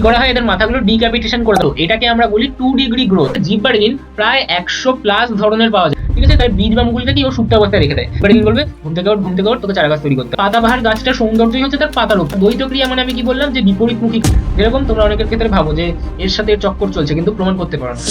করা হয়, এদের মাথাগুলো ডিক্যাপিটেশন করে দাও। এটাকে আমরা বলি 2 ডিগ্রি গ্রোথ। জিব্বারেলিন প্রায় 100+ ধরনের পাওয়া যায়, ঠিক আছে। তাই বীজ বা মুকুলকে কি ও সুপ্ত অবস্থায় রেখে দেয়। জিব্বারেলিন বলবে ঘুম থেকে ওঠ, তোকে চারা গাছ তৈরি করতে। পাতাবাহার গাছটার সৌন্দর্যই হচ্ছে তার পাতার উপর। দ্বৈত ক্রিয়া মানে আমি কি বললাম, যে বিপরীতমুখী। যেরকম তোমরা অনেকের ক্ষেত্রে ভাবো যে এর সাথে এর চক্কর চলছে, কিন্তু প্রমাণ করতে পারো না।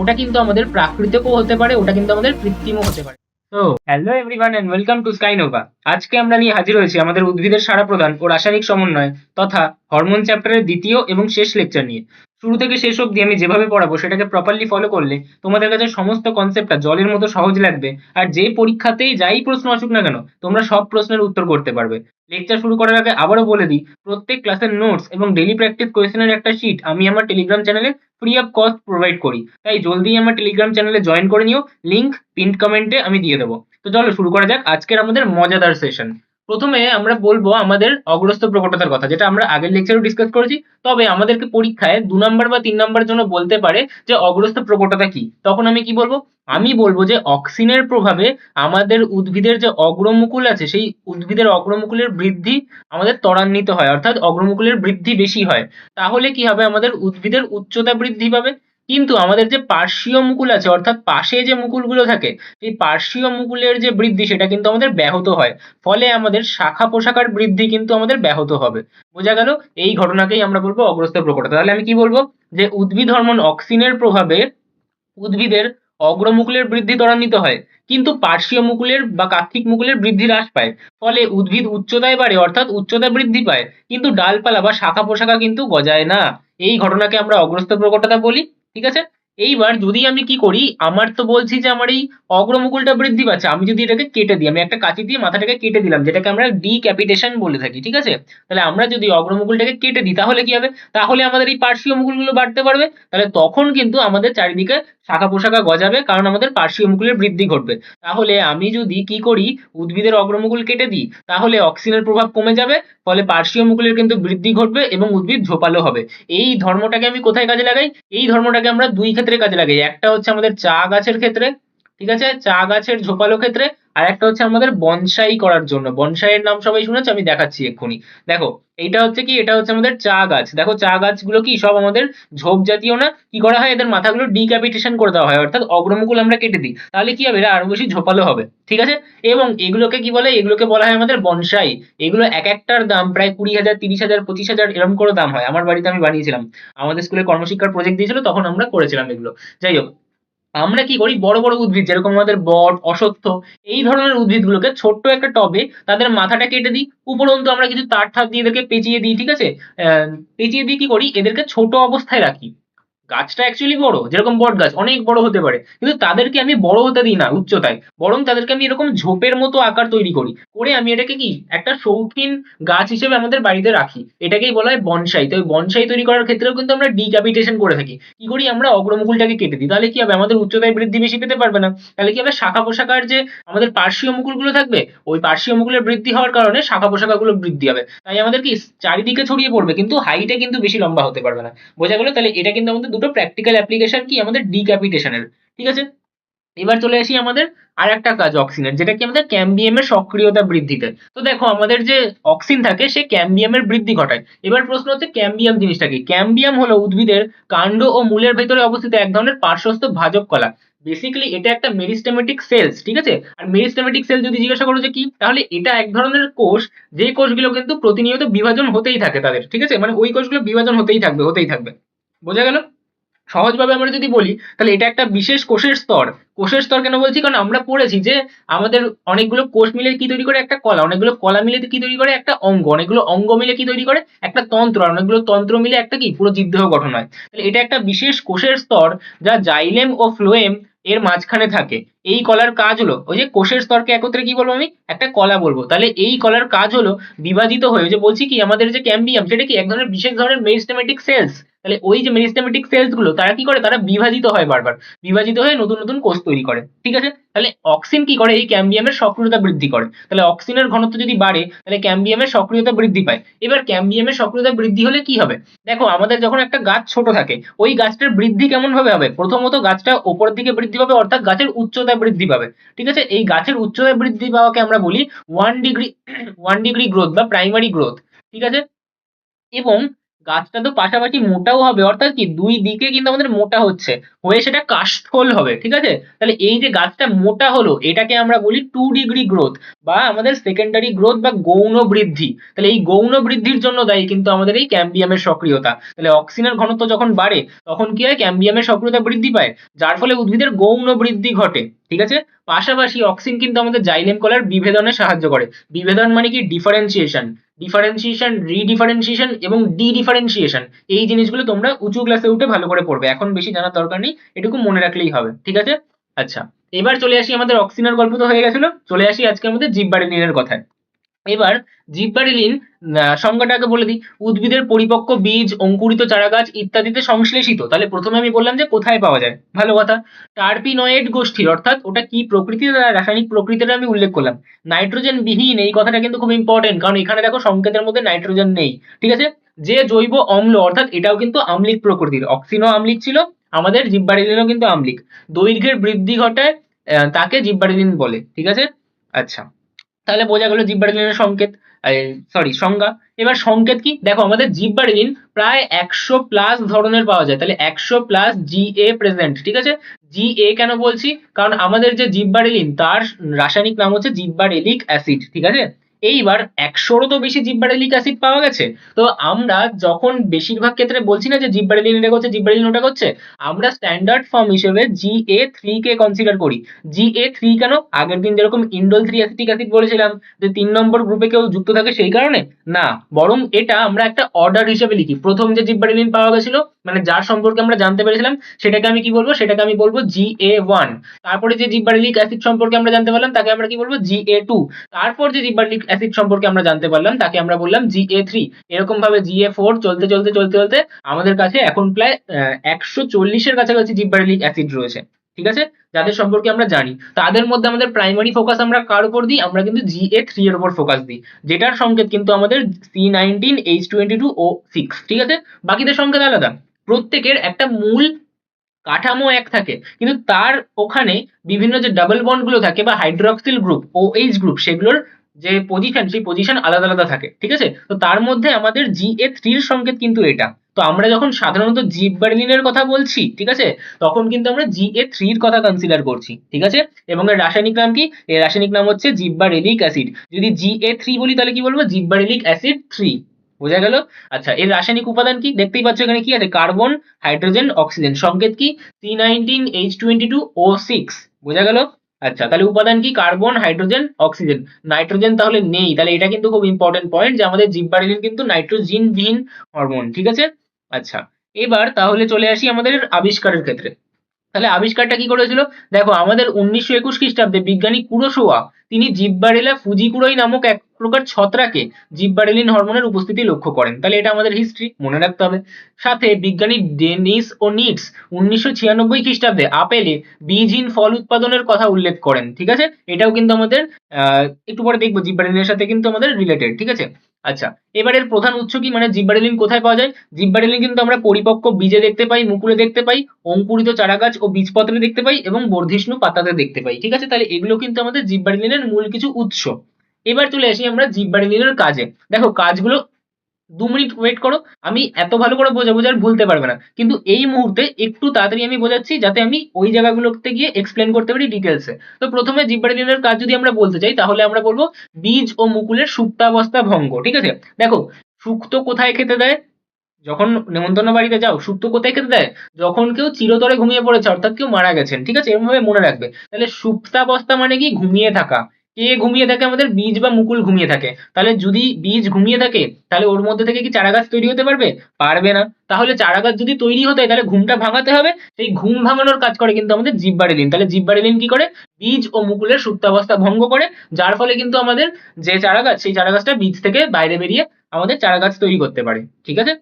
ওটা কিন্তু আমাদের প্রাকৃতিকও হতে পারে, ওটা কিন্তু আমাদের কৃত্রিমও হতে পারে। তো hello everyone and welcome to Skynova. আজকে আমরা নিয়ে হাজির হয়েছি আমাদের উদ্ভিদের সাড়া প্রদান ও রাসায়নিক সমন্বয় তথা হরমোন চ্যাপ্টারের দ্বিতীয় এবং শেষ লেকচার নিয়ে। শুরু থেকে শেষ অবধি আমি যেভাবে পড়াবো সেটাকে প্রপারলি ফলো করলে তোমাদের কাছে সমস্ত কনসেপ্টটা জলের মতো সহজ লাগবে, আর যে পরীক্ষাতেই যাই প্রশ্ন আসুক না কেন তোমরা সব প্রশ্নের উত্তর করতে পারবে। লেকচার শুরু করার আগে আবারও বলে দিই, প্রত্যেক ক্লাসের নোটস এবং ডেইলি প্র্যাকটিস কোয়েশ্চেনের একটা শিট আমি আমার টেলিগ্রাম চ্যানেলে ফ্রি অফ কস্ট প্রোভাইড করি। তাই জলদি আমার টেলিগ্রাম চ্যানেলে জয়েন করে নিও, লিংক পিন কমেন্টে আমি দিয়ে দেবো। তো চলো শুরু করা যাক আজকের আমাদের মজাদার সেশন। প্রথমে আমরা বলবো আমাদের অগ্রস্ত প্রকটতার কথা, যেটা আমরা আগের লেকচারেও ডিসকাস করেছি। তবে আমাদেরকে পরীক্ষায় 2 নম্বর বা 3 নম্বরের জন্য বলতে পারে যে অগ্রস্ত প্রকটতা কি। তখন আমি কি বলবো, আমি বলবো যে অক্সিনের প্রভাবে আমাদের উদ্ভিদের যে অগ্রমুকুল আছে সেই উদ্ভিদের অগ্রমুকুলের বৃদ্ধি আমাদের ত্বরান্বিত হয়, অর্থাৎ অগ্রমুকুলের বৃদ্ধি বেশি হয়। তাহলে কি হবে, আমাদের উদ্ভিদের উচ্চতা বৃদ্ধি পাবে। কিন্তু আমাদের যে পার্শ্বীয় মুকুল আছে, অর্থাৎ পাশে যে মুকুলগুলো থাকে, এই পার্শ্বীয় মুকুলের যে বৃদ্ধি সেটা কিন্তু আমাদের ব্যাহত হয়। ফলে আমাদের শাখা পোশাকার বৃদ্ধি কিন্তু আমাদের ব্যাহত হবে। বোঝা গেল? এই ঘটনাকেই আমরা বলবো অগ্রস্ত প্রকটতা। তাহলে আমি কি বলবো, যে উদ্ভিদ হরমোন অক্সিনের প্রভাবে উদ্ভিদের অগ্রমুকুলের বৃদ্ধি ত্বরান্বিত হয়, কিন্তু পার্শ্বীয় মুকুলের বা কাক্ষিক মুকুলের বৃদ্ধি হ্রাস পায়। ফলে উদ্ভিদ উচ্চতায় বাড়ে, অর্থাৎ উচ্চতা বৃদ্ধি পায়, কিন্তু ডালপালা বা শাখা পোশাকা কিন্তু গজায় না। এই ঘটনাকে আমরা অগ্রস্ত প্রকটতা বলি। ঠিক আছে। এইবার যদি আমি কি করি, আমার তো বলছি যে আমার এই অগ্রমুকুলটা বৃদ্ধি পাচ্ছে, আমি যদি এটাকে কেটে দিই, আমি একটা কাঁচি দিয়ে মাথাটাকে কেটে দিলাম, যেটাকে আমরা ডিক্যাপিটেশন বলে থাকি। ঠিক আছে। তাহলে আমরা যদি অগ্রমুকুলটাকে কেটে দিই তাহলে কি হবে, তাহলে আমাদের এই পার্শ্বীয় মুকুলগুলো বাড়তে পারবে। তাহলে তখন কিন্তু আমাদের চারিদিকে শাখা পোশাকা গজাবে, কারণ আমাদের পার্শ্বীয় মুকুলের বৃদ্ধি ঘটবে। তাহলে আমি যদি কি করি, উদ্ভিদের অগ্রমুকুল কেটে দিই, তাহলে অক্সিনের প্রভাব কমে যাবে। ফলে পার্শ্বীয় মুকুলের কিন্তু বৃদ্ধি ঘটবে এবং উদ্ভিদ ঝোপালো হবে। এই ধর্মটাকে আমি কোথায় কাজে লাগাই, এই ধর্মটাকে আমরা দুই ক্ষেত্রে কাজে লাগাই। একটা হচ্ছে আমাদের চা গাছের ক্ষেত্রে, ঠিক আছে, চা গাছের ঝোপালো ক্ষেত্রে। আর একটা হচ্ছে আমাদের বনসাই করার জন্য। বনসাইয়ের নাম সবাই শুনেছে, আমি দেখাচ্ছি এক্ষুনি। দেখো, এইটা হচ্ছে কি, এটা হচ্ছে আমাদের চা গাছ। দেখো চা গাছগুলো কি সব আমাদের ঝোপ জাতীয় না? কি করা হয়, এদের মাথাগুলো ডিক্যাপিটেশন করে দেওয়া হয়, অর্থাৎ অগ্রমুকুল আমরা কেটে দিই। তাহলে কি হবে, এরা আরো বেশি ঝোপালো হবে। ঠিক আছে। এবং এগুলোকে কি বলে, এগুলোকে বলা হয় আমাদের বনসাই। এগুলো এক একটার দাম প্রায় 20,000, 30,000, 25,000 এরকম করে দাম হয়। আমার বাড়িতে আমি বানিয়েছিলাম, আমাদের স্কুলে কর্মশিক্ষার প্রজেক্ট দিয়েছিল, তখন আমরা করেছিলাম এগুলো। যাই হোক, আমরা কি করি, বড় বড় উদ্ভিদ যেরকম আমাদের বট, অশ্বত্থ, এই ধরনের উদ্ভিদগুলোকে ছোট্ট একটা টবে তাদের মাথাটা কেটে দিই, উপরন্তু আমরা কিছু তার ঠার দিয়ে এদেরকে পেঁচিয়ে দিই। ঠিক আছে। পেঁচিয়ে দিয়ে কি করি, এদেরকে ছোট অবস্থায় রাখি। গাছটা অ্যাকচুয়ালি বড়, যেরকম বট গাছ অনেক বড় হতে পারে, কিন্তু তাদেরকে আমি বড় হতে দিই না উচ্চতায়, বরং তাদেরকে আমি এরকম ঝোপের মতো আকার তৈরি করি, করে আমি এটাকে কি একটা শৌখিন গাছ হিসেবে আমাদের বাড়িতে রাখি। এটাকেই বলা হয় বনসাই। তো বনসাই তৈরি করার ক্ষেত্রেও কিন্তু আমরা ডিক্যাপিটেশন করে থাকি। কি করি, আমরা অগ্রমুকুলটাকে কেটে দিই। তাহলে কি হবে, আমাদের উচ্চতায় বৃদ্ধি বেশি পেতে পারবে না। তাহলে কি হবে, শাখা পোশাকার যে আমাদের পার্শ্বীয় মুকুলগুলো থাকবে, ওই পার্শ্বীয় মুকুলের বৃদ্ধি হওয়ার কারণে শাখা পোশাকাগুলো বৃদ্ধি হবে। তাই আমাদের কি চারিদিকে ছড়িয়ে পড়বে, কিন্তু হাইটে কিন্তু বেশি লম্বা হতে পারবে না। বোঝা গেল? তাহলে এটা কিন্তু আমাদের দুটো প্র্যাকটিক্যাল অ্যাপ্লিকেশন কি আমাদের ডিক্যাপিটেশনের। ঠিক আছে। এবার চলে আসি আমাদের আর একটা কাজ অক্সিনের, যেটা কি আমাদের ক্যাম্বিয়ামের সক্রিয়তা বৃদ্ধিতে। তো দেখো, আমাদের যে অক্সিন থাকে সে ক্যাম্বিয়ামের বৃদ্ধি ঘটায়। এবার প্রশ্ন হচ্ছে ক্যাম্বিয়াম জিনিসটা কি। ক্যাম্বিয়াম হলো উদ্ভিদের কাণ্ড ও মূলের ভেতরে অবস্থিত এক ধরনের পার্শ্বস্থ ভাজক কলা। বেসিক্যালি এটা একটা মেরিস্টেমেটিক সেলস। ঠিক আছে। আর মেরিস্টেমেটিক সেল যদি জিজ্ঞাসা করো যে কি, তাহলে এটা এক ধরনের কোষ, যে কোষগুলো কিন্তু প্রতিনিয়ত বিভাজন হতেই থাকে তাদের। ঠিক আছে। মানে ওই কোষগুলো বিভাজন হতেই থাকবে, হতেই থাকবে। বোঝা গেল? সহজভাবে আমরা যদি বলি, তাহলে এটা একটা বিশেষ কোষের স্তর। কোষের স্তর কেন বলছি, কারণ আমরা পড়েছি যে আমাদের অনেকগুলো কোষ মিলে কি তৈরি করে একটা কলা, অনেকগুলো কলা মিলে কি তৈরি করে একটা অঙ্গ, অনেকগুলো অঙ্গ মিলে কি তৈরি করে একটা তন্ত্র, আর অনেকগুলো তন্ত্র মিলে একটা কি পুরো জীবদেহ গঠন হয়। তাহলে এটা একটা বিশেষ কোষের স্তর, যা জাইলেম ও ফ্লোয়েম এর মাঝখানে থাকে। এই কলার কাজ হলো, ওই যে কোষের স্তরকে একত্রে কি বলবো, আমি একটা কলা বলবো। তাহলে এই কলার কাজ হলো বিভাজিত হয়ে, যে বলছি কি আমাদের যে ক্যাম্বিয়াম সেটা কি এক ধরনের বিশেষ ধরনের মেরিস্টেমেটিক সেলস। তাহলে ওই যে মেরিস্টেমেটিক সেলস গুলো তারা কি করে, তারা বিভাজিত হয় বারবার, বিভাজিত হয়ে নতুন নতুন কোষ তৈরি করে। ঠিক আছে। তাহলে অক্সিন কি করে, এই ক্যাম্বিয়ামের সক্রিয়তা বৃদ্ধি করে। তাহলে অক্সিনের ঘনত্ব যদি বাড়ে, তাহলে ক্যাম্বিয়ামের সক্রিয়তা বৃদ্ধি পায়। এবার ক্যাম্বিয়ামের সক্রিয়তা বৃদ্ধি হলে কি হবে, দেখো আমাদের যখন একটা গাছ ছোট থাকে, ওই গাছটার বৃদ্ধি কেমন ভাবে হবে, প্রথমত গাছটা ওপরের দিকে বৃদ্ধি পাবে, অর্থাৎ গাছের উচ্চতা বৃদ্ধি পাবে। ঠিক আছে। এই গাছের উচ্চতা বৃদ্ধি পাওয়াকে আমরা বলি 1 ডিগ্রি 1 ডিগ্রি গ্রোথ বা প্রাইমারি গ্রোথ। ঠিক আছে। এবং গাছটা তো পাশাপাশি মোটাও হবে, অর্থাৎ কি দুই দিকে কিন্তু আমাদের মোটা হচ্ছে, হয়ে সেটা কাষ্ঠল হবে, ঠিক আছে। তাহলে এই যে গাছটা মোটা হলো এটাকে আমরা বলি 2 ডিগ্রি গ্রোথ, বা আমাদের সেকেন্ডারি গ্রোথ বা গৌণ বৃদ্ধি। তাহলে এই গৌণ বৃদ্ধির জন্য দায়ী কিন্তু আমাদের এই ক্যাম্বিয়ামের সক্রিয়তা। তাহলে অক্সিনের ঘনত্ব যখন বাড়ে তখন কি হয়, ক্যাম্বিয়ামের সক্রিয়তা বৃদ্ধি পায়, যার ফলে উদ্ভিদের গৌণ বৃদ্ধি ঘটে, ঠিক আছে। পাশাপাশি অক্সিন কিন্তু আমাদের জাইলেম কলার বিভেদনে সাহায্য করে। বিভেদন মানে কি, ডিফারেন্সিয়েশন, ডিফারেন্সিয়েশন, রিডিফারেন্সিয়েশন এবং ডিডিফারেন্সিয়েশন। এই জিনিসগুলো তোমরা উঁচু ক্লাসে উঠে ভালো করে পড়বে, এখন বেশি জানার দরকার নেই, এটুকু মনে রাখলেই হবে, ঠিক আছে। আচ্ছা, এবার চলে আসি, আমাদের অক্সিনের গল্প তো হয়ে গেছিল, চলে আসি আজকে আমাদের জিববারেলিনের কথায়। এবার জিববারেলিন সংজ্ঞাটাকে বলে দিই। উদ্ভিদের পরিপক্ক বীজ, অঙ্কুরিত চারাগাছ ইত্যাদিতে সংশ্লেষিত। তাহলে প্রথমে আমি বললাম যে কোথায় পাওয়া যায়, ভালো কথা। টার্পিনয়েড গোষ্ঠীর, অর্থাৎ ওটা কি প্রকৃতির, রাসায়নিক প্রকৃতিটা আমি উল্লেখ করলাম। নাইট্রোজেন বিহীন, এই কথাটা কিন্তু খুব ইম্পর্টেন্ট, কারণ এখানে দেখো সংকেতের মধ্যে নাইট্রোজেন নেই, ঠিক আছে। যে জৈব অম্ল, অর্থাৎ এটাও কিন্তু আম্লিক প্রকৃতির, অক্সিনও আম্লিক ছিল, আমাদের জিববারেলিনও কিন্তু আম্লিক। দৈর্ঘ্যের বৃদ্ধি ঘটায়, তাকে জিববারেলিন বলে, ঠিক আছে। আচ্ছা, তাহলে বোঝা গেল জিববারেলিনের সংকেত, সরি সংজ্ঞা। এবার সংকেত কি, দেখো আমাদের জিববারেলিন প্রায় 100+ ধরনের পাওয়া যায়, তাহলে 100+ জিএ প্রেজেন্ট, ঠিক আছে। জিএ কেন বলছি, কারণ আমাদের যে জিববারেলিন তার রাসায়নিক নাম হচ্ছে জিববারেলিক অ্যাসিড, ঠিক আছে। এইবার 100রও তো বেশি জিববারেলিক অ্যাসিড পাওয়া গেছে, তো আমরা যখন বেশিরভাগ ক্ষেত্রে বলছি না যে জিববারেলিন এটা করছে, জিববারেলিন ওটা করছে, আমরা স্ট্যান্ডার্ড ফর্ম হিসেবে জিএ3 কে কনসিডার করি। জিএ3 কেন, আগের দিন যেরকম ইন্ডোল 3 অ্যাসিটিক অ্যাসিড বলেছিলাম যে 3 নম্বর গ্রুপে কেউ যুক্ত থাকে সেই কারণে না, বরং এটা আমরা একটা অর্ডার হিসেবে লিখি। প্রথম যে জিববারেলিন পাওয়া গেছিল, মানে যার সম্পর্কে আমরা জানতে পেরেছিলাম, সেটাকে আমি কি বলবো, সেটাকে আমি বলবো জিএ1। তারপরে যে জিববারেলিক অ্যাসিড সম্পর্কে আমরা জানতে পারলাম তাকে আমরা কি বলবো, জিএ2। তারপর যে জিববারেলিক অ্যাসিড সম্পর্কে আমরা জানতে পারলাম তাকে আমরা বললাম জিএ3। এরকম ভাবে জিএ4 চলতে চলতে চলতে চলতে আমাদের কাছে এখন প্রায় 140-এর কাছাকাছি জিববারেলিক অ্যাসিড রয়েছে, ঠিক আছে, যাদের সম্পর্কে আমরা জানি। তাদের মধ্যে আমাদের প্রাইমারি ফোকাস আমরা কার উপর দিই, আমরা কিন্তু জিএ3 এর উপর ফোকাস দিই, যেটার সংকেত কিন্তু আমাদের C19H22O6, ঠিক আছে। বাকিদের সংকেত আলাদা, প্রত্যেকের একটা মূল কাঠামো এক থাকে, কিন্তু তার ওখানে বিভিন্ন যে ডাবল বন্ড গুলো থাকে বা হাইড্রক্সিল গ্রুপ, OH গ্রুপ, সেগুলোর যে পজিশন, সেই পজিশন আলাদা আলাদা থাকে, ঠিক আছে। তো তার মধ্যে আমাদের জিএ3 এর সংকেত কিন্তু এটা। তো আমরা যখন সাধারণত জিববারেলিনের কথা বলছি, ঠিক আছে, তখন কিন্তু আমরা জিএ3 এর কথা কনসিডার করছি, ঠিক আছে। এবং এর রাসায়নিক নাম কি, এর রাসায়নিক নাম হচ্ছে জিববারেলিক অ্যাসিড। যদি জিএ3 বলি তাহলে কি বলবো, জিববারেলিক অ্যাসিড 3, বোঝা গেল। আচ্ছা, এর রাসায়নিক উপাদান কি, দেখতেই পাচ্ছ এখানে কি আছে, কার্বন, হাইড্রোজেন, অক্সিজেন, সংকেত কি C19H22O6, বোঝা গেল। আচ্ছা, তাহলে উপাদান কি, কার্বন, হাইড্রোজেন, অক্সিজেন। নাইট্রোজেন তাহলে নেই, তাহলে এটা কিন্তু খুব ইম্পর্টেন্ট পয়েন্ট যে আমাদের জিববারেলিন কিন্তু নাইট্রোজিন বিহীন হরমোন, ঠিক আছে। আচ্ছা, এবার তাহলে চলে আসি আমাদের আবিষ্কারের ক্ষেত্রে। তাহলে আবিষ্কারটা কি করেছিল, দেখো আমাদের 1921 খ্রিস্টাব্দে বিজ্ঞানী কুরোশোয়া, তিনি জিববারেলা ফুজিকুরোই নামক এক প্রকার ছত্রাকে জিববারেলিন হরমোনের উপস্থিতি লক্ষ্য করেন। তাহলে এটা আমাদের হিস্ট্রি, মনে রাখতে হবে। সাথে বিজ্ঞানী ডেনিস ও নিটস 1996 খ্রিস্টাব্দে আপেলে বীজহীন ফল উৎপাদনের কথা উল্লেখ করেন, ঠিক আছে। এটাও কিন্তু আমাদের একটু পরে দেখবো জিববারেলিনের সাথে কিন্তু আমাদের রিলেটেড, ঠিক আছে। আচ্ছা, এবারের প্রধান উৎস কি, মানে জিববারেলিন কোথায় পাওয়া যায়। জিববারেলিন কিন্তু আমরা পরিপক্ক বীজে দেখতে পাই, মুকুলে দেখতে পাই, অঙ্কুরিত চারাগাছ ও বীজপত্রে দেখতে পাই এবং বর্ধিষ্ণু পাতাতে দেখতে পাই, ঠিক আছে। তাহলে এগুলো কিন্তু আমাদের জিববারেলিনের মূল কিছু উৎস। এবার চলে আসি আমরা জিববারেলিনের কাজে। দেখো কাজগুলো, 2 মিনিট ওয়েট করো, আমি এত ভালো করে বোঝাবো যে আর ভুলতে পারবে না, কিন্তু এই মুহূর্তে একটু তাড়াতাড়ি আমি বোঝাচ্ছি যাতে আমি ওই জায়গাগুলোতে গিয়ে এক্সপ্লেন করতে পারি ডিটেলসে। তো প্রথমে জিববারেলিনের কাজ যদি আমরা বলতে চাই তাহলে আমরা বলবো বীজ ও মুকুলের সুপ্তাবস্থা ভঙ্গ, ঠিক আছে। দেখো সুক্ত কোথায় খেতে দেয়, যখন নেমন্তন্ন বাড়িতে যাও, সুক্ত কোথায় খেতে দেয়, যখন কেউ চিরতরে ঘুমিয়ে পড়েছে, অর্থাৎ কেউ মারা গেছেন, ঠিক আছে, এরকম ভাবে মনে রাখবে। তাহলে সুপ্তাবস্থা মানে কি, ঘুমিয়ে থাকা। কে ঘুমিয়ে থাকে, আমাদের বীজ বা মুকুল ঘুমিয়ে থাকে। তাহলে যদি বীজ ঘুমিয়ে থাকে তাহলে ওর মধ্যে থেকে কি চারাগাছ তৈরি হতে পারবে, পারবে না। তাহলে চারাগাছ যদি তৈরি হতে হয় তাহলে ঘুমটা ভাঙাতে হবে, সেই ঘুম ভাঙানোর কাজ করে কিন্তু আমাদের জিববারেলিন। তাহলে জিববারেলিন কি করে, বীজ ও মুকুলের সুপ্তাবস্থা ভঙ্গ করে, যার ফলে কিন্তু আমাদের যে চারাগাছ, সেই চারাগাছটা বীজ থেকে বাইরে বেরিয়ে আমাদের চারাগাছ তৈরি করতে পারে, ঠিক আছে।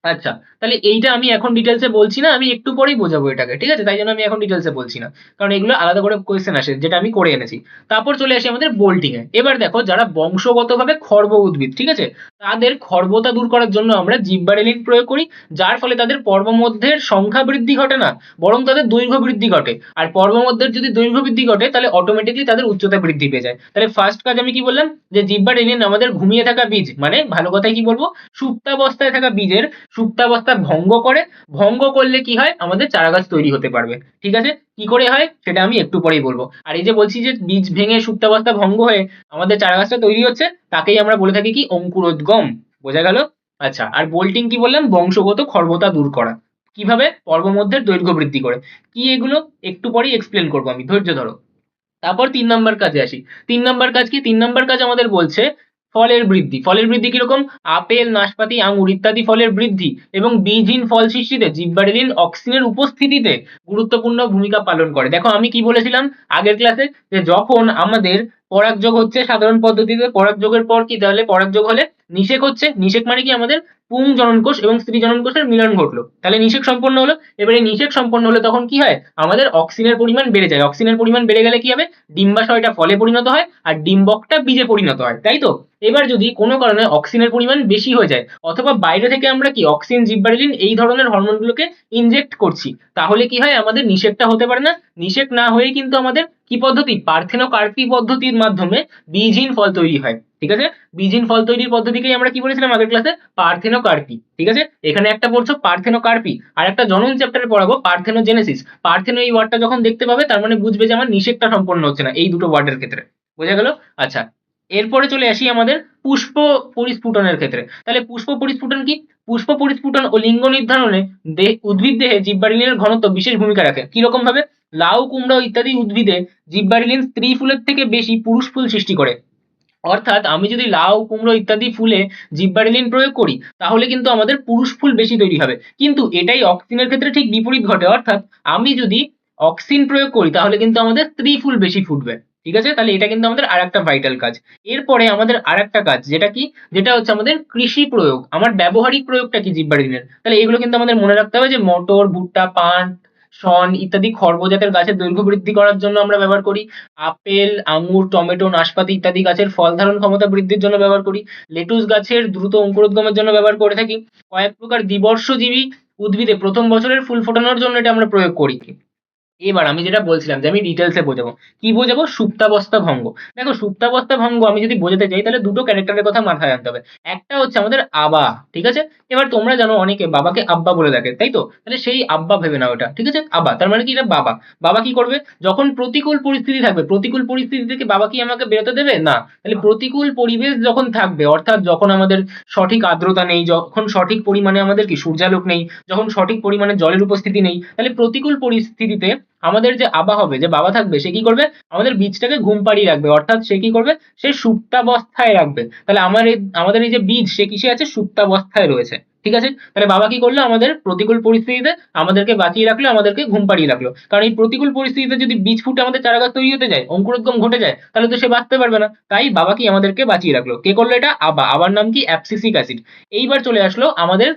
আচ্ছা, তাহলে এইটা আমি এখন ডিটেলসে বলছি না, আমি একটু পরেই বোঝাবো এটাকে, ঠিক আছে? তাই জন্য আমি এখন ডিটেলসে বলছি না, কারণ এগুলো আলাদা করে কোয়েশ্চেন আসে, যেটা আমি করে এনেছি। তারপর চলে আসি আমাদের বোল্টিং এ। এবার দেখো, যারা বংশগতভাবে খর্ব উদ্ভিদ, ঠিক আছে, তাদের খর্বতা দূর করার জন্য আমরা জিব্বারেলিন প্রয়োগ করি, যার ফলে তাদের পর্বমধ্যের সংখ্যা বৃদ্ধি ঘটে না, বরং তাদের দৈর্ঘ্য বৃদ্ধি ঘটে। আর পর্বমধ্যের যদি দৈর্ঘ্য বৃদ্ধি ঘটে, তাহলে অটোমেটিকলি তাদের উচ্চতা বৃদ্ধি পেয়ে যায়। তাহলে ফার্স্ট কাজ আমি কি বললাম, যে জিব্বারেলিন আমাদের ঘুমিয়ে থাকা বীজ, মানে ভালো কথায় কি বলবো, সুপ্তাবস্থায় থাকা বীজের সুপ্তাবস্থা ভঙ্গ করে। ভঙ্গ করলে কি হয়, আমাদের চারাগাছ তৈরি হতে পারবে। ঠিক আছে, কি করে হয় সেটা আমি একটু পরেই বলবো। আর এই যে বলছি যে বীজ ভেঙে সুপ্তাবস্থা ভঙ্গ হয়ে আমাদের চারাগাছটা তৈরি হচ্ছে, তাকেই আমরা বলে থাকি কি, অঙ্কুরোদ্গম। বোঝা গেল? আচ্ছা, আর বোল্টিং কি বললাম, বংশগত খর্বতা দূর করা। কিভাবে? পর্বমধ্যের দৈর্ঘ্য বৃদ্ধি করে। কি এগুলো একটু পরেই এক্সপ্লেন করবো আমি, ধৈর্য ধরো। তারপর 3 নম্বর কাজে আসি। 3 নম্বর কাজ কি? 3 নম্বর কাজ আমাদের বলছে ফলের বৃদ্ধি। ফলের বৃদ্ধি কিরকম? আপেল, নাশপাতি, আঙুর ইত্যাদি ফলের বৃদ্ধি এবং বীজহীন ফল সৃষ্টিতে জিব্বারেলিন অক্সিনের উপস্থিতিতে গুরুত্বপূর্ণ ভূমিকা পালন করে। দেখো আমি কি বলেছিলাম আগের ক্লাসে, যে যখন আমাদের পরাগযোগ হচ্ছে সাধারণ পদ্ধতিতে, পরাগযোগের পর কি, তাহলে পরাগযোগ হলে নিষেক হচ্ছে। নিষেক মানে কি, আমাদের পুং জননকোষ এবং স্ত্রী জননকোষের মিলন ঘটলো, তাহলে নিষেক সম্পন্ন হলো। এবারে নিষেক সম্পন্ন হলে তখন কি হয়, আমাদের অক্সিনের পরিমাণ বেড়ে যায়। অক্সিনের পরিমাণ বেড়ে গেলে কি হবে, ডিম্বাশয়টা ফলে পরিণত হয় আর ডিম্বকটা বীজে পরিণত হয়, তাই তো? এবার যদি কোনো কারণে অক্সিনের পরিমাণ বেশি হয়ে যায়, অথবা বাইরে থেকে আমরা কি অক্সিন, জিব্বারেলিন এই ধরনের হরমোনগুলোকে ইনজেক্ট করছি, তাহলে কি হয়, আমাদের নিষেকটা হতে পারে না। নিষেক না হয়ে কিন্তু আমাদের কি পদ্ধতি, পার্থেনোকার্পি পদ্ধতির মাধ্যমে বীজহীন ফল তৈরি হয়। ঠিক আছে, বীজহীন ফল তৈরির পদ্ধতিকেই আমরা কি বলেছিলাম আগের ক্লাসে, পার্থেনোকার্পি। ঠিক আছে, এখানে একটা পড়ছো পার্থেনোকার্পি, আর একটা জনন চ্যাপ্টারে পড়াবো পার্থেনোজেনেসিস। পার্থেনো এই ওয়ার্ডটা যখন দেখতে পাবে, তার মানে বুঝবে যে আমার নিষেকটা সম্পন্ন হচ্ছে না এই দুটো ওয়ার্ডের ক্ষেত্রে। বোঝা গেল? আচ্ছা, এরপরে চলে আসি আমাদের পুষ্প পরিস্ফুটনের ক্ষেত্রে। তাহলে পুষ্প পরিস্ফুটন কি? পুষ্প পরিস্ফুটন ও লিঙ্গ নির্ধারণে উদ্ভিদ দেহে জিব্বারেলিনের ঘনত্ব বিশেষ ভূমিকা রাখে। কিরকম ভাবে? লাউ, কুমড়া ইত্যাদি উদ্ভিদে জিব্বারেলিন স্ত্রী ফুলের থেকে বেশি পুরুষ ফুল সৃষ্টি করে। অর্থাৎ আমি যদি লাউ, কুমড়ো ইত্যাদি ফুলে জিব্বারেলিন প্রয়োগ করি, তাহলে কিন্তু আমাদের পুরুষ ফুল বেশি তৈরি হবে। কিন্তু এটাই অক্সিনের ক্ষেত্রে ঠিক বিপরীত ঘটে। অর্থাৎ আমি যদি অক্সিন প্রয়োগ করি, তাহলে কিন্তু আমাদের স্ত্রী ফুল বেশি ফুটবে। ঠিক আছে, তাহলে এটা কিন্তু আমাদের আরেকটা ভাইটাল কাজ। এরপরে আমাদের আরেকটা কাজ, যেটা কি, যেটা হচ্ছে আমাদের কৃষি প্রয়োগ। আমার ব্যবহারিক প্রয়োগটা কি জিব্বারেলিনের? তাহলে এগুলো কিন্তু আমাদের মনে রাখতে হবে, যে মটর, ভুট্টা, পান, শন ইত্যাদি খর্ব জাতের গাছের দৈর্ঘ্য বৃদ্ধি করার জন্য আমরা ব্যবহার করি। আপেল, আঙুর, টমেটো, নাশপাতি ইত্যাদি গাছের ফল ধারণ ক্ষমতা বৃদ্ধির জন্য ব্যবহার করি। লেটুস গাছের দ্রুত অঙ্কুরোদ্গমের জন্য ব্যবহার করে থাকি। কয়েক প্রকার দ্বিবর্ষজীবী উদ্ভিদে প্রথম বছরের ফুল ফোটানোর জন্য এটা আমরা প্রয়োগ করি। এবার আমি যেটা বলছিলাম, যে আমি ডিটেলসে বোঝাবো। কি বোঝাবো? সুপ্তাবস্থা ভঙ্গ। দেখো, সুপ্তাবস্থা ভঙ্গ আমি যদি বোঝাতে চাই, তাহলে দুটো ক্যারেক্টারের কথা মাথায় আনতে হবে। একটা হচ্ছে আমাদের আবা। ঠিক আছে, এবার তোমরা জানো অনেকে বাবাকে আব্বা বলে ডাকে, তাই তো? তাহলে সেই আব্বা ভেবে নাও এটা। ঠিক আছে, আবা তার মানে কি, এটা বাবা। বাবা কি করবে, যখন প্রতিকূল পরিস্থিতি থাকবে, প্রতিকূল পরিস্থিতি থেকে বাবা কি আমাকে বেরোতে দেবে না? তাহলে প্রতিকূল পরিবেশ যখন থাকবে, অর্থাৎ যখন আমাদের সঠিক আর্দ্রতা নেই, যখন সঠিক পরিমাণে আমাদের কি সূর্যালোক নেই, যখন সঠিক পরিমাণে জলের উপস্থিতি নেই, তাহলে প্রতিকূল পরিস্থিতিতে আমাদের যে আবা হবে, যে বাবা থাকবে, সে কি করবে, আমাদের বীজটাকে ঘুম পাড়িয়ে রাখবে। অর্থাৎ সে কি করবে, সে সুপ্তাবস্থায় রাখবে। তাহলে আমাদের এই যে বীজ, সে কিসে আছে, সুপ্তাবস্থায় রয়েছে। ঠিক আছে, তাহলে বাবা কি করলো, আমাদের প্রতিকূল পরিস্থিতিতে আমাদেরকে বাঁচিয়ে রাখলো, আমাদেরকে ঘুম পাড়িয়ে রাখলো। কারণ এই প্রতিকূল পরিস্থিতিতে যদি বীজ ফুটে আমাদের চারাগাছ তৈরি হতে যায়, অঙ্কুরোদ্গম ঘটে যায়, তাহলে তো সে বাঁচতে পারবে না। তাই বাবা কি আমাদেরকে বাঁচিয়ে রাখলো। কে করলো এটা? আবা। আবার নাম কি? Abscisic acid. এইবার চলে আসলো আমাদের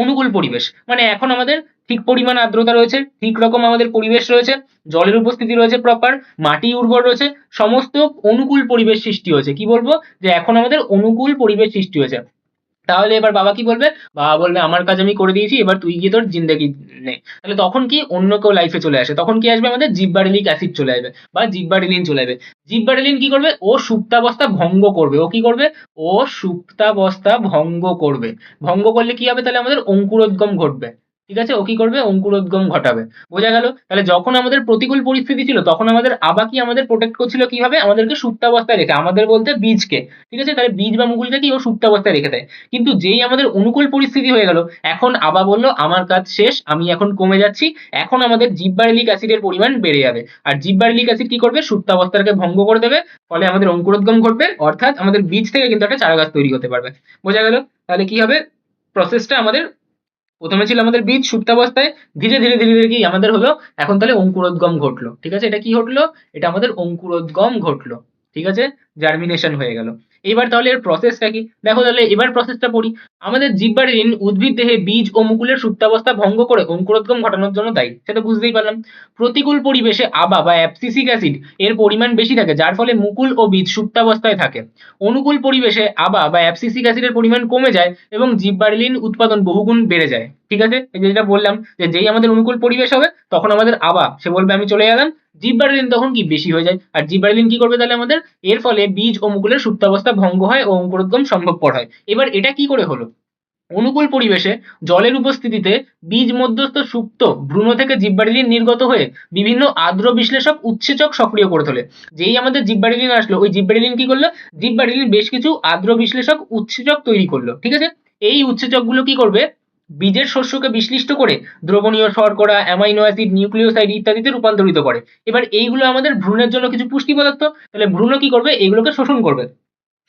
অনুকূল পরিবেশ। মানে এখন আমাদের ঠিক পরিমাণ আর্দ্রতা রয়েছে, ঠিক রকম আমাদের পরিবেশ রয়েছে, জলের উপস্থিতি রয়েছে প্রপার, মাটি উর্বর রয়েছে, সমস্ত অনুকূল পরিবেশ সৃষ্টি হয়েছে। কি বলবো, যে এখন আমাদের অনুকূল পরিবেশ সৃষ্টি হয়েছে। তাহলে এবার বাবা কি বলবে? বাবা বলবে, আমার কাজ আমি করে দিয়েছি, এবার তুই গিয়ে তোর জিন্দেগি নে। তাহলে তখন কি, অন্য কেউ লাইফে চলে আসে। তখন কি আসবে, আমাদের জিব্বারেলিক অ্যাসিড চলে আসবে, বা জিব্বারেলিন চলে আসবে। জিব্বারেলিন কি করবে, ও সুপ্তাবস্থা ভঙ্গ করবে। ও কি করবে, ও সুপ্তাবস্থা ভঙ্গ করবে। ভঙ্গ করলে কি হবে, তাহলে আমাদের অঙ্কুরোদ্গম ঘটবে। ঠিক আছে, ও কি করবে, অঙ্কুরোদ্গম ঘটাবে। বোঝা গেল? তাহলে যখন আমাদের প্রতিকূল পরিস্থিতি ছিল, তখন আমাদের আবা কি আমাদের প্রোটেক্ট করছিল কিভাবে, আমাদেরকে সুপ্তাবস্থায় রেখে। আমাদের বলতে বীজকে। ঠিক আছে, তাহলে বীজ বা মুকুলকে কি ও সুপ্তাবস্থায় রেখে দেয়। কিন্তু যেই আমাদের অনুকূল পরিস্থিতি হয়ে গেল, এখন আবা বলল, আমার কাজ শেষ, আমি এখন কমে যাচ্ছি, এখন আমাদের জিব্বারেলিক অ্যাসিডের পরিমাণ বেড়ে যাবে। আর জিব্বারেলিক অ্যাসিড কি করবে, সুপ্তাবস্থাকে ভঙ্গ করে দেবে, ফলে আমাদের অঙ্কুরোদ্গম ঘটবে, অর্থাৎ আমাদের বীজ থেকে কিন্তু একটা চারাগাছ তৈরি হতে পারবে। বোঝা গেল? তাহলে কি হবে, প্রসেসটা আমাদের, প্রথমে ছিল আমাদের বীজ সুপ্তাবস্থায়, ধীরে ধীরে ধীরে ধীরে কি আমাদের হলো, এখন তাহলে অঙ্কুরোদ্গম ঘটলো। ঠিক আছে, এটা কি ঘটলো, এটা আমাদের অঙ্কুরোদ্গম ঘটলো। ঠিক আছে, জার্মিনেশন হয়ে গেল। এবার তাহলে এর প্রসেসটা কি দেখো, তাহলে এবার প্রসেসটা পড়ি। আমাদের জিব্বারেলিন উদ্ভিদ দেহে বীজ ও মুকুলের সুপ্তাবস্থা ভঙ্গ করে অঙ্কুরোদ্গম ঘটানোর জন্য দায়ী, সেটা বুঝতেই পারলাম। প্রতিকূল পরিবেশে আবা বা অ্যাবসিসিক অ্যাসিড এর পরিমাণ বেশি থাকে, যার ফলে মুকুল ও বীজ সুপ্তাবস্থায় থাকে। অনুকূল পরিবেশে আবা বা অ্যাবসিসিক অ্যাসিডের পরিমাণ কমে যায় এবং জিব্বারেলিন উৎপাদন বহুগুণ বেড়ে যায়। ঠিক আছে, এই যে যেটা বললাম যে যেই আমাদের অনুকূল পরিবেশ হবে তখন আমাদের আবা সে বলবে আমি চলে গেলাম, জিব্বারেলিন তখন কি বেশি হয়ে যায়। আর জিব্বারেলিন কি করবে তাহলে আমাদের, এর ফলে বীজ ও মুকুলের সুপ্তাবস্থা ভঙ্গ হয় ও অঙ্কুরোদ্গম সম্ভবপর হয়। এবার এটা কি করে হলো, অনুকূল পরিবেশে জলের উপস্থিতিতে বীজ মধ্যস্থ সুপ্ত ভ্রূণ থেকে জিব্বারেলিন নির্গত হয়ে বিভিন্ন আর্দ্র বিশ্লেষক উৎসেচক সক্রিয় করে তোলে। যেই আমাদের জিব্বারেলিন আসলো, ওই জিব্বারেলিন কি করলো, জিব্বারেলিন বেশ কিছু আর্দ্র বিশ্লেষক উৎসেচক তৈরি করলো। ঠিক আছে, এই উৎসেচকগুলো কি করবে, বীজের শস্যকে বিশ্লিষ্ট করে দ্রবণীয় শর্করা, অ্যামাইনো অ্যাসিড, নিউক্লিওসাইড ইত্যাদিতে রূপান্তরিত করে। এবার এইগুলো আমাদের ভ্রূণের জন্য কিছু পুষ্টি পদার্থ, তাহলে ভ্রূণ কি করবে, এইগুলোকে শোষণ করবে।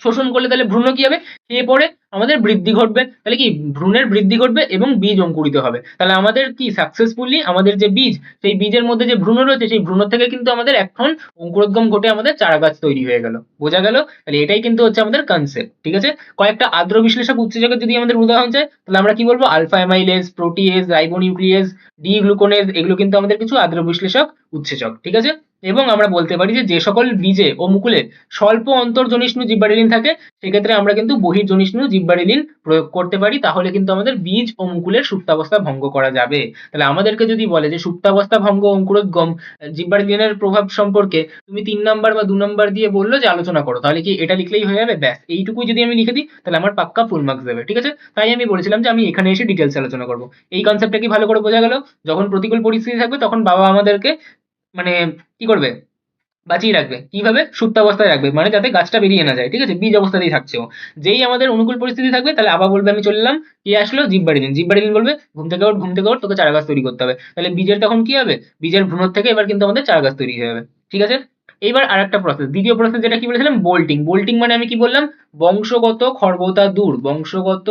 শোষণ করলে তাহলে ভ্রূণ কি হবে, খেয়ে পরে আমাদের বৃদ্ধি ঘটবে, তাহলে কি ভ্রূণের বৃদ্ধি ঘটবে এবং বীজ অঙ্কুরিত হবে। তাহলে আমাদের কি সাকসেসফুলি আমাদের যে বীজ, সেই বীজের মধ্যে যে ভ্রূণ রয়েছে সেই ভ্রূণ থেকে কিন্তু আমাদের এখন অঙ্কুরোদ্গম ঘটে আমাদের চারা গাছ তৈরি হয়ে গেল। বোঝা গেল, তাহলে এটাই কিন্তু হচ্ছে আমাদের কনসেপ্ট। ঠিক আছে, কয়েকটা আদ্র বিশ্লেষক উৎসেচকের যদি আমাদের উদাহরণ চাই তাহলে আমরা কি বলবো, আলফা অ্যামাইলেজ, প্রোটিয়েজ, রাইবোনিউক্লিয়েজ, ডি গ্লুকোনেজ, এগুলো কিন্তু আমাদের কিছু আদ্র বিশ্লেষক উৎসেচক। ঠিক আছে, এবং আমরা বলতে পারি যে যে সকল বীজে ও মুকুলে স্বল্প অন্তর্জনিষ্ণু জিব্বারেলিন থাকে সেক্ষেত্রে আমরা কিন্তু বহির্জনিষ্ণু জিব্বারেলিন প্রয়োগ করতে পারি, তাহলে কিন্তু আমাদের বীজ ও মুকুলের সুপ্তাবস্থা ভঙ্গ করা যাবে। তাহলে আমাদেরকে যদি বলে যে সুপ্তাবস্থা ভঙ্গ অঙ্কুরোদ্গম জিব্বারেলিনের প্রভাব সম্পর্কে তুমি 3 নাম্বার বা 2 নাম্বার দিয়ে বললো যে আলোচনা করো, তাহলে কি এটা লিখলেই হয়ে যাবে, ব্যাস এইটুকুই যদি আমি লিখে দিই তাহলে আমার পাক্কা ফুল মার্কস দেবে। ঠিক আছে, তাই আমি বলেছিলাম যে আমি এখানে এসে ডিটেলস আলোচনা করবো। এই কনসেপ্টটা কি ভালো করে বোঝা গেল? যখন প্রতিকূল পরিস্থিতি থাকবে তখন বাবা আমাদেরকে মানে কি করবে, বাঁচিয়ে রাখবে, কিভাবে, সুপ্তাবস্থায় রাখবে, মানে যাতে গাছটা বেরিয়ে না যায়। ঠিক আছে, বীজ অবস্থাতেই থাকছে ও। যেই আমাদের অনুকূল পরিস্থিতি থাকবে তাহলে আবার বলবে আমি চললাম, কে আসলো, জিব্বারেলিন। জিব্বারেলিন বলবে ঘুম থেকে ওঠ, ঘুম থেকে ওঠ, তোকে চারা গাছ তৈরি করতে হবে। তাহলে বীজের তখন কি হবে, বীজের ভ্রূণ থেকে এবার কিন্তু আমাদের চারা গাছ তৈরি হয়ে যাবে। ঠিক আছে, এইবার আরেকটা প্রসেস, দ্বিতীয় প্রসেস যেটা কি বলেছিলাম, বোল্টিং। বোল্টিং মানে আমি কি বললাম, বংশগত খর্বতা দূর, বংশগত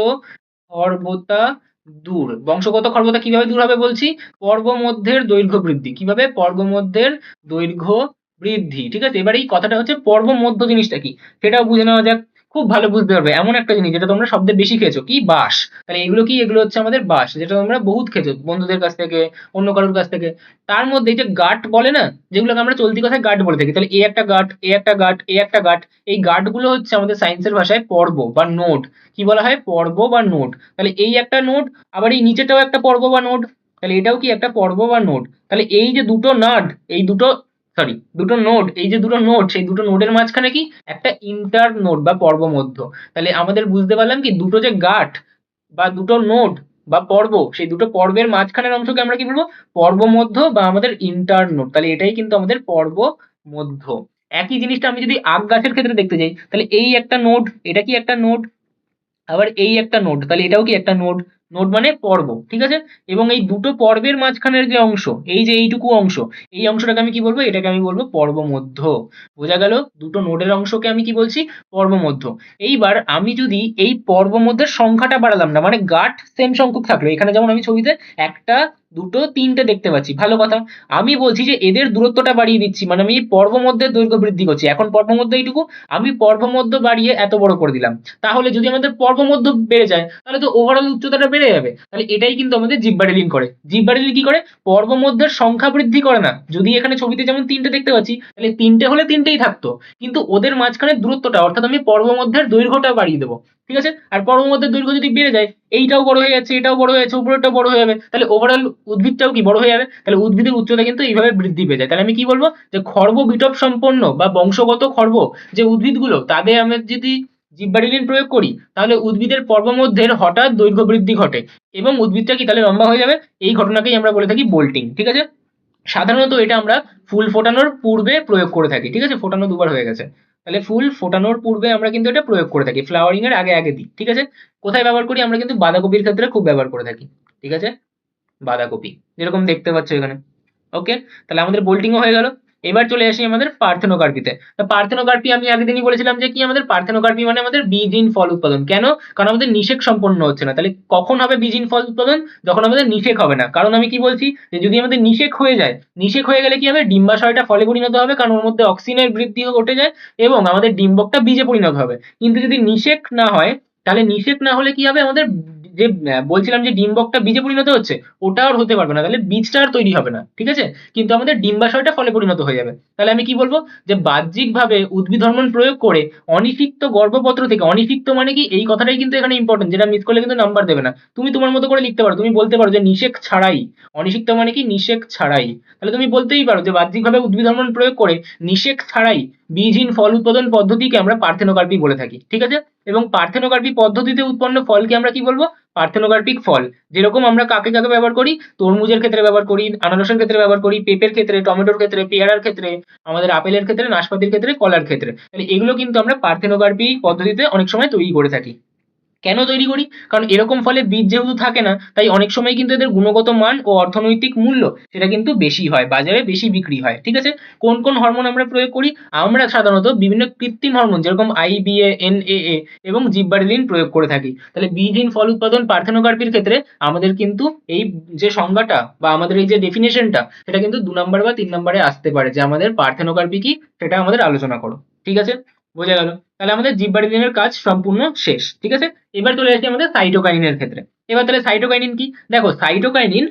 খর্বতা দূর। বংশগত খর্বতা কিভাবে দূর হবে বলছি, পর্বমধ্যের দৈর্ঘ্য বৃদ্ধি। কিভাবে, পর্বমধ্যের দৈর্ঘ্য বৃদ্ধি। ঠিক আছে, এবার এই কথাটা হচ্ছে পর্বমধ্য জিনিসটা কি সেটাও বুঝে নেওয়া যাক। খুব ভালো বুঝতে পারবে এমন একটা জিনিস যেটা তোমরা শব্দে বেশি খেয়েছো, কি, বাঁশ। তাহলে এগুলো কি, এগুলো হচ্ছে আমাদের বাঁশ, যেটা তোমরা বহুত খেয়েছো বন্ধুদের কাছ থেকে, অন্য কারোর কাছ থেকে। তার মধ্যে এই যে গাঁট বলে না, যেগুলোকে আমরা চলতি কথায় গাঁট বলে থাকি, তাহলে এ একটা গাঁট, এ একটা গাঁট, এ একটা গাঁট, এই গাঁটগুলো হচ্ছে আমাদের সায়েন্সের ভাষায় পর্ব বা নোড। কি বলা হয়, পর্ব বা নোড। তাহলে এই একটা নোড, আবার এই নিচেটাও একটা পর্ব বা নোড, তাহলে এটাও কি একটা পর্ব বা নোড। তাহলে এই যে দুটো নাড, এই দুটো, সরি দুটো নোড, এই যে দুটো নোড, সেই দুটো নোডের মাঝখানে কি একটা ইন্টার নোড বা পর্ব মধ্য। তাহলে আমাদের বুঝতে পারলাম কি, দুটো যে গাঁট বা দুটো নোড বা পর্ব, সেই দুটো পর্বের মাঝখানের অংশকে আমরা কি বলবো, পর্ব মধ্য বা আমাদের ইন্টার নোড। তাহলে এটাই কিন্তু আমাদের পর্ব মধ্য। একই জিনিসটা আমি যদি আখ গাছের ক্ষেত্রে দেখতে যাই, তাহলে এই একটা নোড, এটা কি একটা নোড, আবার এই একটা নোড, তাহলে এটাও কি একটা নোড। নোড মানে পর্ব। ঠিক আছে, এবং এই দুটো পর্বের মাঝখানের যে অংশ, এই যে এইটুকু অংশ, এই অংশটাকে আমি কি বলবো, এটাকে আমি বলবো পর্ব মধ্য। বোঝা গেল, দুটো নোডের অংশকে আমি কি বলছি, পর্ব মধ্য। এইবার আমি যদি এই পর্ব মধ্যের সংখ্যাটা বাড়ালাম না, মানে গাঁট সেম সংখ্যক থাকলো, এখানে যেমন আমি ছবিতে একটা, দুটো, তিনটে দেখতে পাচ্ছি, ভালো কথা। আমি বলছি যে এদের দূরত্বটা বাড়িয়ে দিচ্ছি, মানে আমি পর্ব মধ্যে দৈর্ঘ্য বৃদ্ধি করছি। এখন পর্ব মধ্যে এইটুকু, আমি পর্ব মধ্য বাড়িয়ে এত বড় করে দিলাম। তাহলে যদি আমাদের পর্ব মধ্য বেড়ে যায় তাহলে তো ওভারঅল উচ্চতাটা বেড়ে যাবে। তাহলে এটাই কিন্তু আমাদের জিব্বারেলিন করে। জিব্বারেলিন কি করে, পর্ব মধ্যের সংখ্যা বৃদ্ধি করে না। যদি এখানে ছবিতে যেমন তিনটে দেখতে পাচ্ছি, তাহলে তিনটে হলে তিনটেই থাকতো, কিন্তু ওদের মাঝখানে দূরত্বটা, অর্থাৎ আমি পর্ব মধ্যের দৈর্ঘ্যটা বাড়িয়ে দেবো। ঠিক আছে, আর পর্ব মধ্যের দৈর্ঘ্য যদি বেড়ে যায়, এইটাও বড় হয়ে যাচ্ছে, এটাও বড় হয়ে যাচ্ছে, উপরেরটাও বড় হয়ে যাবে, তাহলে ওভারঅল উদ্ভিদটাও কি বড় হয়ে যাবে। তাহলে উদ্ভিদের উচ্চতা কিন্তু এইভাবে বৃদ্ধি পেয়ে যায়। তাহলে আমি কি বলবো, যে খর্ব বিটপ সম্পন্ন বা বংশগত খর্ব যে উদ্ভিদগুলো, তাদের আমি যদি জিব্বারেলিন প্রয়োগ করি তাহলে উদ্ভিদের পর্বমধ্যের হঠাৎ দৈর্ঘ্য বৃদ্ধি ঘটে এবং উদ্ভিদটা কি তাহলে লম্বা হয়ে যাবে। এই ঘটনাকেই আমরা বলে থাকি বোল্টিং। ঠিক আছে, সাধারণত এটা আমরা ফুল ফোটানোর পূর্বে প্রয়োগ করে থাকি। ঠিক আছে, ফোটানো দুবার হয়ে গেছে, তাহলে ফুল ফোটানোর পূর্বে আমরা কিন্তু এটা প্রয়োগ করে থাকি, ফ্লাওয়ারিং এর আগে আগে দিই। ঠিক আছে, কোথায় ব্যবহার করি, আমরা কিন্তু বাঁধাকপির ক্ষেত্রে খুব ব্যবহার করে থাকি। ঠিক আছে, বাঁধাকপি যেরকম দেখতে পাচ্ছ এখানে। ওকে, তাহলে আমাদের বোল্টিংও হয়ে গেল। এবার চলে আসি আমাদের পার্থেনোকার্পিতে। তো পার্থেনোকার্পি আমি আগের দিনই বলেছিলাম যে কি আমাদের পার্থেনোকার্পি মানে আমাদের বীজহীন ফল উৎপাদন। কেন? কারণ আমাদের নিষেক সম্পন্ন হচ্ছে না। তাহলে কখন হবে বীজহীন ফল উৎপাদন? যখন আমাদের নিষেক হবে না। কারণ আমি কি বলছি যে যদি আমাদের নিষেক হয়ে যায়, নিষেক হয়ে গেলে কি হবে, ডিম্বাশয়টা ফলে পরিণত হবে, কারণ ওর মধ্যে অক্সিনের বৃদ্ধি ঘটে যায় এবং আমাদের ডিম্বকটা বীজে পরিণত হবে। কিন্তু যদি নিষেক না হয়, তাহলে নিষেক না হলে কি হবে, আমাদের যে বলছিলাম যে ডিম্বকটা বীজে পরিণত হচ্ছে, ওটা আর হতে পারবে না, তাহলে বীজটা আর তৈরি হবে না, ঠিক আছে? কিন্তু আমাদের ডিম্বাশয়টা ফলে পরিণত হয়ে যাবে। তাহলে আমি কি বলবো, যে বাহ্যিকভাবে উদ্ভিদ হরমোন প্রয়োগ করে অনিষিক্ত গর্ভপত্র থেকে, অনিষিক্ত মানে কি, এই কথাটাই কিন্তু এখানে ইম্পর্টেন্ট, যেটা মিস করলে কিন্তু নাম্বার দেবে না। তুমি তোমার মতো করে লিখতে পারো, তুমি বলতে পারো যে নিষেক ছাড়াই, অনিষিক্ত মানে কি, নিষেক ছাড়াই। তাহলে তুমি বলতেই পারো যে বাহ্যিকভাবে উদ্ভিদ হরমোন প্রয়োগ করে নিষেক ছাড়াই বীজহীন ফল উৎপাদন পদ্ধতিকে আমরা পার্থেনোকার্পি বলে থাকি, ঠিক আছে? এবং পার্থেনোকার্পি পদ্ধতিতে উৎপন্ন ফলকে আমরা কি বলবো, পার্থেনোকার্পিক ফল। যেরকম আমরা কাকে কাকে ব্যবহার করি, তরমুজের ক্ষেত্রে ব্যবহার করি, আনারসের ক্ষেত্রে ব্যবহার করি, পেঁপের ক্ষেত্রে, টমেটোর ক্ষেত্রে, পেয়ারার ক্ষেত্রে, আমাদের আপেলের ক্ষেত্রে, নাশপাতির ক্ষেত্রে, কলার ক্ষেত্রে। তাহলে এগুলো কিন্তু আমরা পার্থেনোকার্পি পদ্ধতিতে অনেক সময় তৈরি করে থাকি। কেন তৈরি করি? কারণ এরকম ফলে বীজ যেহেতু থাকে না, তাই অনেক সময় কিন্তু এদের গুণগত মান ও অর্থনৈতিক মূল্য সেটা কিন্তু বেশি হয়, বাজারে বেশি বিক্রি হয়, ঠিক আছে? কোন কোন হরমোন আমরা প্রয়োগ করি? আমরা সাধারণত বিভিন্ন কৃত্রিম হরমোন যেরকম আইবিএ, এনএএ এবং জিব্বারেলিন প্রয়োগ করে থাকি। তাহলে বীজহীন ফল উৎপাদন পার্থেনোকার্পির ক্ষেত্রে আমাদের কিন্তু এই যে সংজ্ঞাটা বা আমাদের এই যে ডেফিনেশনটা, সেটা কিন্তু 2 নাম্বার বা 3 নাম্বারে আসতে পারে, যে আমাদের পার্থেনোকার্পি কি সেটা আমাদের আলোচনা করো, ঠিক আছে? বোঝা গেল? তাহলে আমাদের জিব্বারেলিনের কাজ সম্পূর্ণ শেষ, ঠিক আছে? এবার চলে আসছি আমাদের সাইটোকাইনিনের ক্ষেত্রে। এবার তাহলে সাইটোকাইনিন কি? দেখো, সাইটোকাইনিন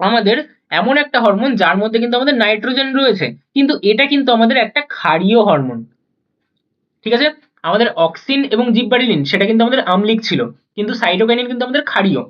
আমাদের এমন একটা হরমোন যার মধ্যে কিন্তু আমাদের নাইট্রোজেন রয়েছে, কিন্তু এটা কিন্তু আমাদের একটা ক্ষারীয় হরমোন, ঠিক আছে? আমাদের অক্সিন এবং জিব্বারেলিন সেটা কিন্তু আমাদের আম্লিক ছিল, কিন্তু সাইটোকাইনিন কিন্তু আমাদের ক্ষারীয়।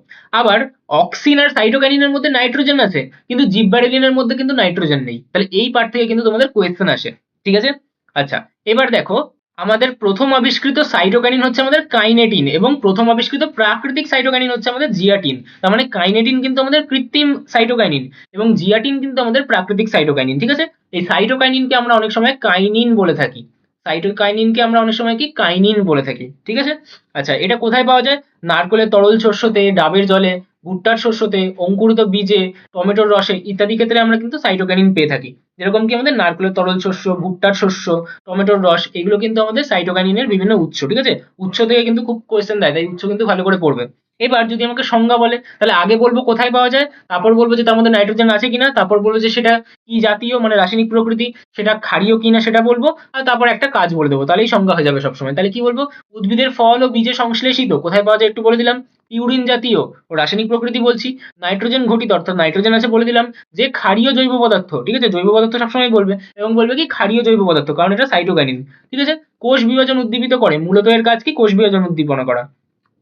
আবার অক্সিন আর সাইটোকাইনিনের মধ্যে নাইট্রোজেন আছে, কিন্তু জিব্বারেলিনের মধ্যে কিন্তু নাইট্রোজেন নেই। তাহলে এই পার্ট থেকে কিন্তু তোমাদের কোয়েশ্চেন আসে, ঠিক আছে? আচ্ছা, এবার দেখো, আমাদের প্রথম আবিষ্কৃত সাইটোকাইনিন হচ্ছে আমাদের কাইনেটিন, এবং প্রথম আবিষ্কৃত প্রাকৃতিক সাইটোকাইনিন হচ্ছে আমাদের জিয়াটিন। তার মানে কাইনেটিন কিন্তু আমাদের কৃত্রিম সাইটোকাইনিন এবং জিয়াটিন কিন্তু আমাদের প্রাকৃতিক সাইটোকাইনিন, ঠিক আছে? এই সাইটোকাইনিনকে আমরা অনেক সময় কাইনিন বলে থাকি। সাইটোকাইনিনকে আমরা অনেক সময় কি কাইনিন বলে থাকি, ঠিক আছে? আচ্ছা, এটা কোথায় পাওয়া যায়? নারকেলের তরল শস্যতে, ডাবের জলে, ভুট্টার শস্যতে, অঙ্কুরিত বীজে, টমেটোর রসে ইত্যাদি ক্ষেত্রে আমরা কিন্তু সাইটোকাইনিন পেয়ে থাকি। যেরকম কি আমাদের নারকেলের তরল শস্য, ভুট্টার শস্য, টমেটোর রস, এগুলো কিন্তু আমাদের সাইটোকাইনিনের বিভিন্ন উৎস, ঠিক আছে? উৎস থেকে কিন্তু খুব কোয়েশ্চেন দেয়, তাই উৎস কিন্তু ভালো করে পড়বে। এবার যদি আমাকে সংজ্ঞা বলে, তাহলে আগে বলবো কোথায় পাওয়া যায়, তারপর বলবো যে তার মধ্যে নাইট্রোজেন আছে কিনা, তারপর বলবো যে সেটা কি জাতীয় মানে রাসায়নিক প্রকৃতি, সেটা ক্ষারীয় কিনা সেটা বলবো, আর তারপর একটা কাজ বলে দেবো, তাহলেই সংজ্ঞা হয়ে যাবে সবসময়। তাহলে কি বলবো, উদ্ভিদের ফল ও বীজে সংশ্লেষিত, কোথায় পাওয়া যায় একটু বলে দিলাম, পিউরিন জাতীয় ও রাসায়নিক প্রকৃতি বলছি, নাইট্রোজেন ঘটিত অর্থাৎ নাইট্রোজেন আছে বলে দিলাম, যে ক্ষারীয় জৈব পদার্থ, ঠিক আছে? জৈব পদার্থ সবসময় বলবে, এবং বলবে কি ক্ষারীয় জৈব পদার্থ, কারণ এটা সাইটোকাইনিন, ঠিক আছে? কোষ বিভাজন উদ্দীপিত করে, মূলত এর কাজ কি, কোষ বিভাজন উদ্দীপনা করা,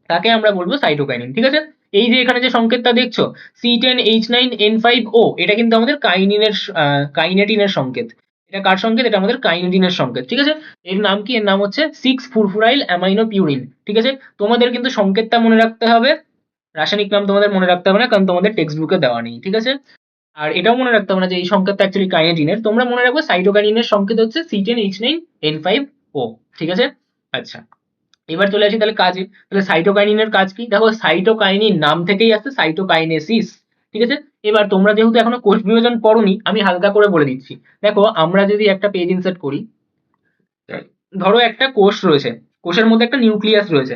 তাকে আমরা বলবো সাইটোকাইনিন, ঠিক আছে? এই যে এখানে যে সংকেতটা দেখছো C10H9N5O, এটা কিন্তু আমাদের কাইনেটিনের সংকেত। এটা কার সংকেত? এটা আমাদের কাইনেটিনের সংকেত, ঠিক আছে? এর নাম কি? এর নাম হচ্ছে 6 ফুরফুরাইল অ্যামাইনো পিউরিন, ঠিক আছে? তোমাদের কিন্তু সংকেতটা মনে রাখতে হবে, রাসায়নিক নাম তোমাদের মনে রাখতে হবে না, কারণ তোমাদের টেক্সট বুকে দেওয়া নেই, ঠিক আছে? আর এটাও মনে রাখতে হবে না যে এই সংকেতটা অ্যাকচুয়ালি কাইনেটিনের, তোমরা মনে রাখবে সাইটোকাইনিনের সংকেত হচ্ছে C10H9N5O, ঠিক আছে? আচ্ছা, এবার চলে আসি তাহলে কাজে। তাহলে সাইটোকাইনিনের কাজ কি? দেখো, সাইটোকাইনিন নাম থেকেই আসছে সাইটোকাইনেসিস, ঠিক আছে? এবার তোমরা যেহেতু এখনো কোষ বিভাজন পড়োনি, আমি হালকা করে বলে দিচ্ছি। দেখো, আমরা যদি একটা পেজ ইনসার্ট করি, ধরো একটা কোষ রয়েছে, কোষের মধ্যে একটা নিউক্লিয়াস রয়েছে,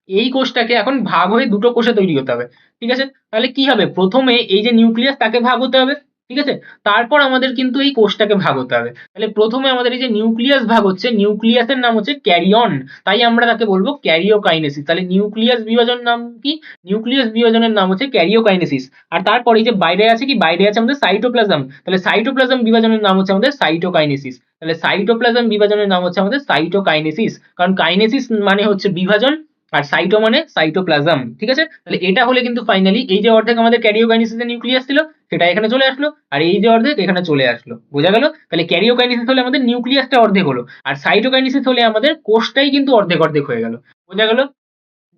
এই কোষটাকে এখন ভাগ হয়ে দুটো কোষে তৈরি হতে হবে, ঠিক আছে? তাহলে কি হবে, প্রথমে এই যে নিউক্লিয়াস তাকে ভাগ হতে হবে, ঠিক আছে? তারপর আমাদের কিন্তু এই কোষটাকে ভাগ হতে হবে। তাহলে প্রথমে আমাদের এই যে নিউক্লিয়াস ভাগ হচ্ছে, নিউক্লিয়াসের নাম হচ্ছে ক্যারিয়ন, তাই আমরা তাকে বলবো ক্যারিওকাইনেসিস। তাহলে নিউক্লিয়াস বিভাজন নাম কি? নিউক্লিয়াস বিভাজনের নাম হচ্ছে ক্যারিওকাইনেসিস। আর তারপর এই যে বাইরে আছে কি, বাইরে আছে আমাদের সাইটোপ্লাজম, তাহলে সাইটোপ্লাজম বিভাজনের নাম হচ্ছে আমাদের সাইটোকাইনেসিস। তাহলে সাইটোপ্লাজম বিভাজনের নাম হচ্ছে আমাদের সাইটোকাইনেসিস, কারণ কাইনেসিস মানে হচ্ছে বিভাজন, আর সাইটো মানে সাইটোপ্লাজম, ঠিক আছে? তাহলে এটা হলে কিন্তু ফাইনালি এই যে অর্ধেক আমাদের ক্যারিওকাইনেসিসের নিউক্লিয়াস ছিল, সেটা এখানে চলে আসলো, আর এই যে অর্ধেক এখানে চলে আসলো, বোঝা গেল? তাহলে ক্যারিওকাইনেসিস হলে আমাদের নিউক্লিয়াসটা অর্ধেক হলো, আর সাইটোকাইনেসিস হলে আমাদের কোষটাই কিন্তু অর্ধেক অর্ধেক হয়ে গেল, বোঝা গেল?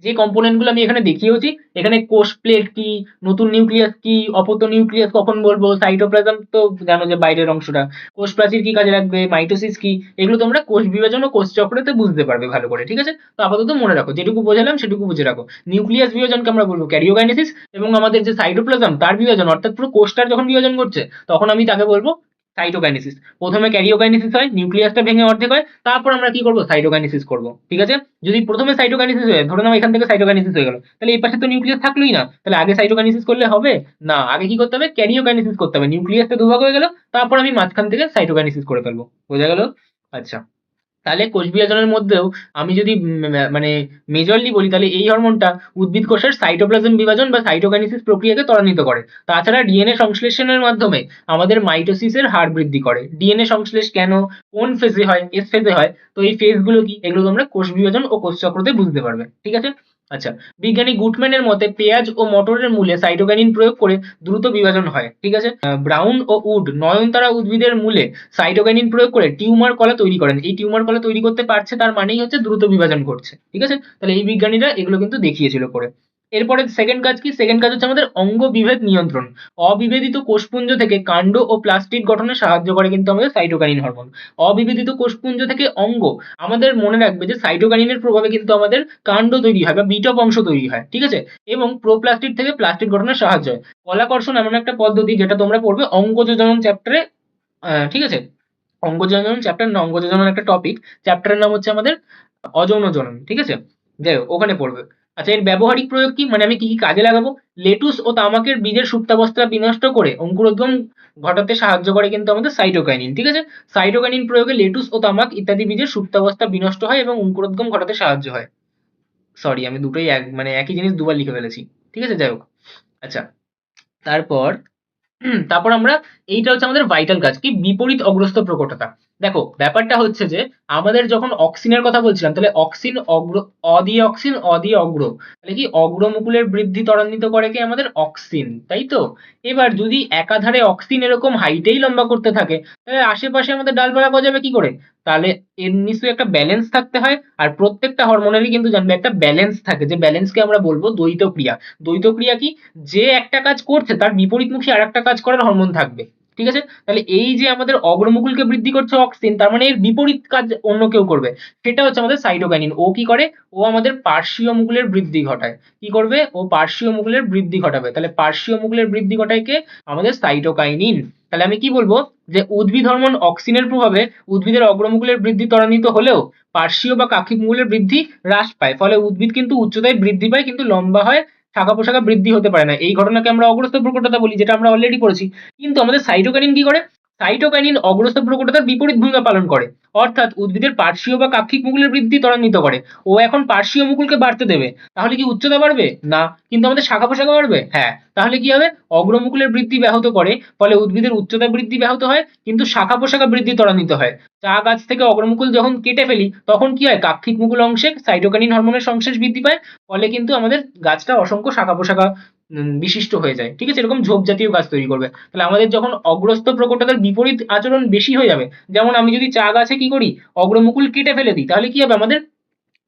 যে কম্পোনেন্ট গুলো আমি এখানে দেখিয়েছি, এখানে কোষ প্লেট কি, নতুন নিউক্লিয়াস কি, অপত্য নিউক্লিয়াস কখন বলবো, সাইটোপ্লাজম তো জানো যে বাইরের অংশটা, কোষ প্রাচীর কি কাজে লাগবে, মাইটোসিস কি, এগুলো তোমরা কোষ বিভাজন ও কোষ চক্রতে বুঝতে পারবে ভালো করে, ঠিক আছে? তো আপাতত মনে রাখো, যেটুকু বোঝালাম সেটুকু বুঝে রাখো। নিউক্লিয়াস বিভাজনকে আমরা বলবো ক্যারিওকাইনেসিস, এবং আমাদের যে সাইটোপ্লাজম তার বিভাজন অর্থাৎ পুরো কোষটার যখন বিভাজন করছে, তখন আমি তাকে বলবো সাইটোকাইনেসিস। প্রথমে ক্যারিওকাইনেসিস হয়, নিউক্লিয়াসটা ভেঙে অর্ধেক হয়, তারপর আমরা কি করব, সাইটোকাইনেসিস করব। ঠিক আছে, যদি প্রথমে সাইটোকাইনেসিস হয়, ধরে নাও এখান থেকে সাইটোকাইনেসিস হয়ে গেল, তাহলে এই পাশে তো নিউক্লিয়াস থাকলোই না, তাহলে আগে সাইটোকাইনেসিস করলে হবে না, আগে কি করতে হবে, ক্যারিওকাইনেসিস করতে হবে। নিউক্লিয়াসটা দুভাগ হয়ে গেল, তারপর আমি মাঝখান থেকে সাইটোকাইনেসিস করে ফেলবো। বোঝা গেল? আচ্ছা, তাহলে কোষ বিভাজনের মধ্যেও আমি যদি মানে মেজরলি বলি, তাহলে এই হরমোনটা উদ্ভিদ কোষের সাইটোপ্লাজম বিভাজন বা সাইটোকাইনেসিস প্রক্রিয়াকে ত্বরান্বিত করে। তাছাড়া ডিএনএ সংশ্লেষণের মাধ্যমে আমাদের মাইটোসিসের হার বৃদ্ধি করে। ডিএনএ সংশ্লেষ কেন, কোন ফেজে হয়, এস ফেজে হয়, তো এই ফেজগুলো কি, এগুলো তোমরা কোষ বিভাজন ও কোষ চক্রতে বুঝতে পারবে। ঠিক আছে। আচ্ছা, বিজ্ঞানী গুটম্যানের মতে পেঁয়াজ ও মটরের মূলে সাইটোকাইনিন প্রয়োগ করে দ্রুত বিভাজন হয়। ঠিক আছে। ব্রাউন ও উড নয়নতারা উদ্ভিদের মূলে সাইটোকাইনিন প্রয়োগ করে টিউমার কলা তৈরি করেন। এই টিউমার কলা তৈরি করতে পারছে, তার মানেই হচ্ছে দ্রুত বিভাজন ঘটছে। ঠিক আছে, তাহলে এই বিজ্ঞানীরা এগুলো কিন্তু দেখিয়েছিল করে। এরপরে সেকেন্ড কাজ কি, সেকেন্ড কাজ হচ্ছে আমাদের অঙ্গ বিভেদ নিয়ন্ত্রণ। অবিভেদিত কোষপুঞ্জ থেকে কাণ্ড ও প্লাস্টিড গঠনে সাহায্য করে কিন্তু আমাদের সাইটোকাইনিন হরমোন। অবিভেদিত কোষপুঞ্জ থেকে অঙ্গ, আমাদের মনে রাখবে যে সাইটোকাইনিনের প্রভাবে কিন্তু আমাদের কাণ্ড তৈরি হয় বা বিটপ অংশ তৈরি হয়। ঠিক আছে, এবং প্রোপ্লাস্টিড থেকে প্লাস্টিড গঠনে সাহায্য হয়। কলাকর্ষণ এমন একটা পদ্ধতি যেটা তোমরা পড়বে অঙ্গজ জনন চ্যাপ্টারে। ঠিক আছে, অঙ্গজনন চ্যাপ্টার না, অঙ্গজনন একটা টপিক, চ্যাপ্টারের নাম হচ্ছে আমাদের অযৌন জনন। ঠিক আছে, যাই হোক ওখানে পড়বে। আচ্ছা, এর ব্যবহারিক প্রয়োগ কি, মানে আমি কি কি কাজে লাগাবো। লেটুস ও তামাকের বীজের সুপ্তাবস্থা বিনষ্ট করে অঙ্কুরোদ্গম ঘটাতে সাহায্য করে কিন্তু আমাদের সাইটোকাইনিন। ঠিক আছে, সাইটোকাইনিন প্রয়োগে লেটুস ও তামাক ইত্যাদি বীজের সুপ্তাবস্থা বিনষ্ট হয় এবং অঙ্কুরোদ্গম ঘটাতে সাহায্য হয়। সরি, আমি দুটোই মানে একই জিনিস দুবার লিখে ফেলেছি। ঠিক আছে, যাই হোক। আচ্ছা, তারপর তারপর আমরা, এইটা হচ্ছে আমাদের ভাইটাল কাজ কি, বিপরীত অগ্রস্ত প্রকটতা। দেখো ব্যাপারটা হচ্ছে যে আমাদের যখন অক্সিনের কথা বলছিলাম, তাহলে অক্সিন অগ্র, অ দিয়ে অক্সিন, অ দিয়ে অগ্র, তাহলে কি অগ্রমুকুলের বৃদ্ধি ত্বরান্বিত করে কি আমাদের অক্সিন, তাই তো। এবার যদি একাধারে অক্সিন এরকম হাইটেই লম্বা করতে থাকে, তাহলে আশেপাশে আমাদের ডালপালা গজাবে কি করে। তাহলে এর নিশ্চয়ই একটা ব্যালেন্স থাকতে হয়, আর প্রত্যেকটা হরমোনেরই কিন্তু জানবে একটা ব্যালেন্স থাকে, যে ব্যালেন্সকে আমরা বলবো দ্বৈত ক্রিয়া। দ্বৈত ক্রিয়া কি, যে একটা কাজ করছে তার বিপরীতমুখী আর একটা কাজ করার হরমোন থাকবে। ঠিক আছে, তাহলে এই যে আমাদের অগ্রমুকুলকে বৃদ্ধি করছে অক্সিন, তার মানে এর বিপরীত কাজ অন্য কেউ করবে, সেটা হচ্ছে আমাদের সাইটোকাইনিন। ও কি করে, ও আমাদের পার্শ্বীয় মুকুলের বৃদ্ধি ঘটায়। কি করবে, ও পার্শ্বীয় মুকুলের বৃদ্ধি ঘটাবে। তাহলে পার্শ্বীয় মুকুলের বৃদ্ধি ঘটায় কে, আমাদের সাইটোকাইনিন। তাহলে আমি কি বলবো, যে উদ্ভিদ হরমোন অক্সিনের প্রভাবে উদ্ভিদের অগ্রমুকুলের বৃদ্ধি ত্বরান্বিত হলেও পার্শ্বীয় বা কাক্ষিক মুকুলের বৃদ্ধি হ্রাস পায়। ফলে উদ্ভিদ কিন্তু উচ্চতায় বৃদ্ধি পায়, কিন্তু লম্বা হয়, শাখা পোশাখা বৃদ্ধি হতে পারে না। এই ঘটনাকে আমরা অগ্রস্ত প্রকটতা বলি, যেটা আমরা অলরেডি পড়েছি। কিন্তু আমাদের সাইটোকাইনিন কি করে, সাইটোকাইনিন অগ্রস্ত প্রকটতার বিপরীত ভূমিকা পালন করে। অর্থাৎ উদ্ভিদের পার্শ্বীয় বা কাক্ষিক মুকুলের বৃদ্ধি ত্বরান্বিত করে। ও এখন পার্শ্বীয় মুকুলকে বাড়তে দেবে, তাহলে কি উচ্চতা বাড়বে না, কিন্তু আমাদের শাখা পোশাখা বাড়বে। হ্যাঁ, তাহলে কি হবে, অগ্রমুকুলের বৃদ্ধি ব্যাহত করে, ফলে উদ্ভিদের উচ্চতা বৃদ্ধি ব্যাহত হয়, কিন্তু শাখা পোশাখা বৃদ্ধি ত্বরান্বিত হয়। চা গাছ থেকে অগ্রমুকুল যখন কেটে ফেলি, তখন কি হয়, কাক্ষিক মুকুল অংশে সাইটোকাইনিন হরমোনের সংশ্লেষ বৃদ্ধি পায়, ফলে কিন্তু আমাদের গাছটা অসংখ্য শাখা পোশাখা বিশিষ্ট হয়ে যায়। ঠিক আছে, এরকম ঝোপ জাতীয় গাছ তৈরি করবে। তাহলে আমাদের যখন অগ্রস্ত প্রকটতার বিপরীত আচরণ বেশি হয়ে যাবে, যেমন আমি যদি চা গাছে কি করি, অগ্রমুকুল কেটে ফেলে দিই, তাহলে কি হবে, আমাদের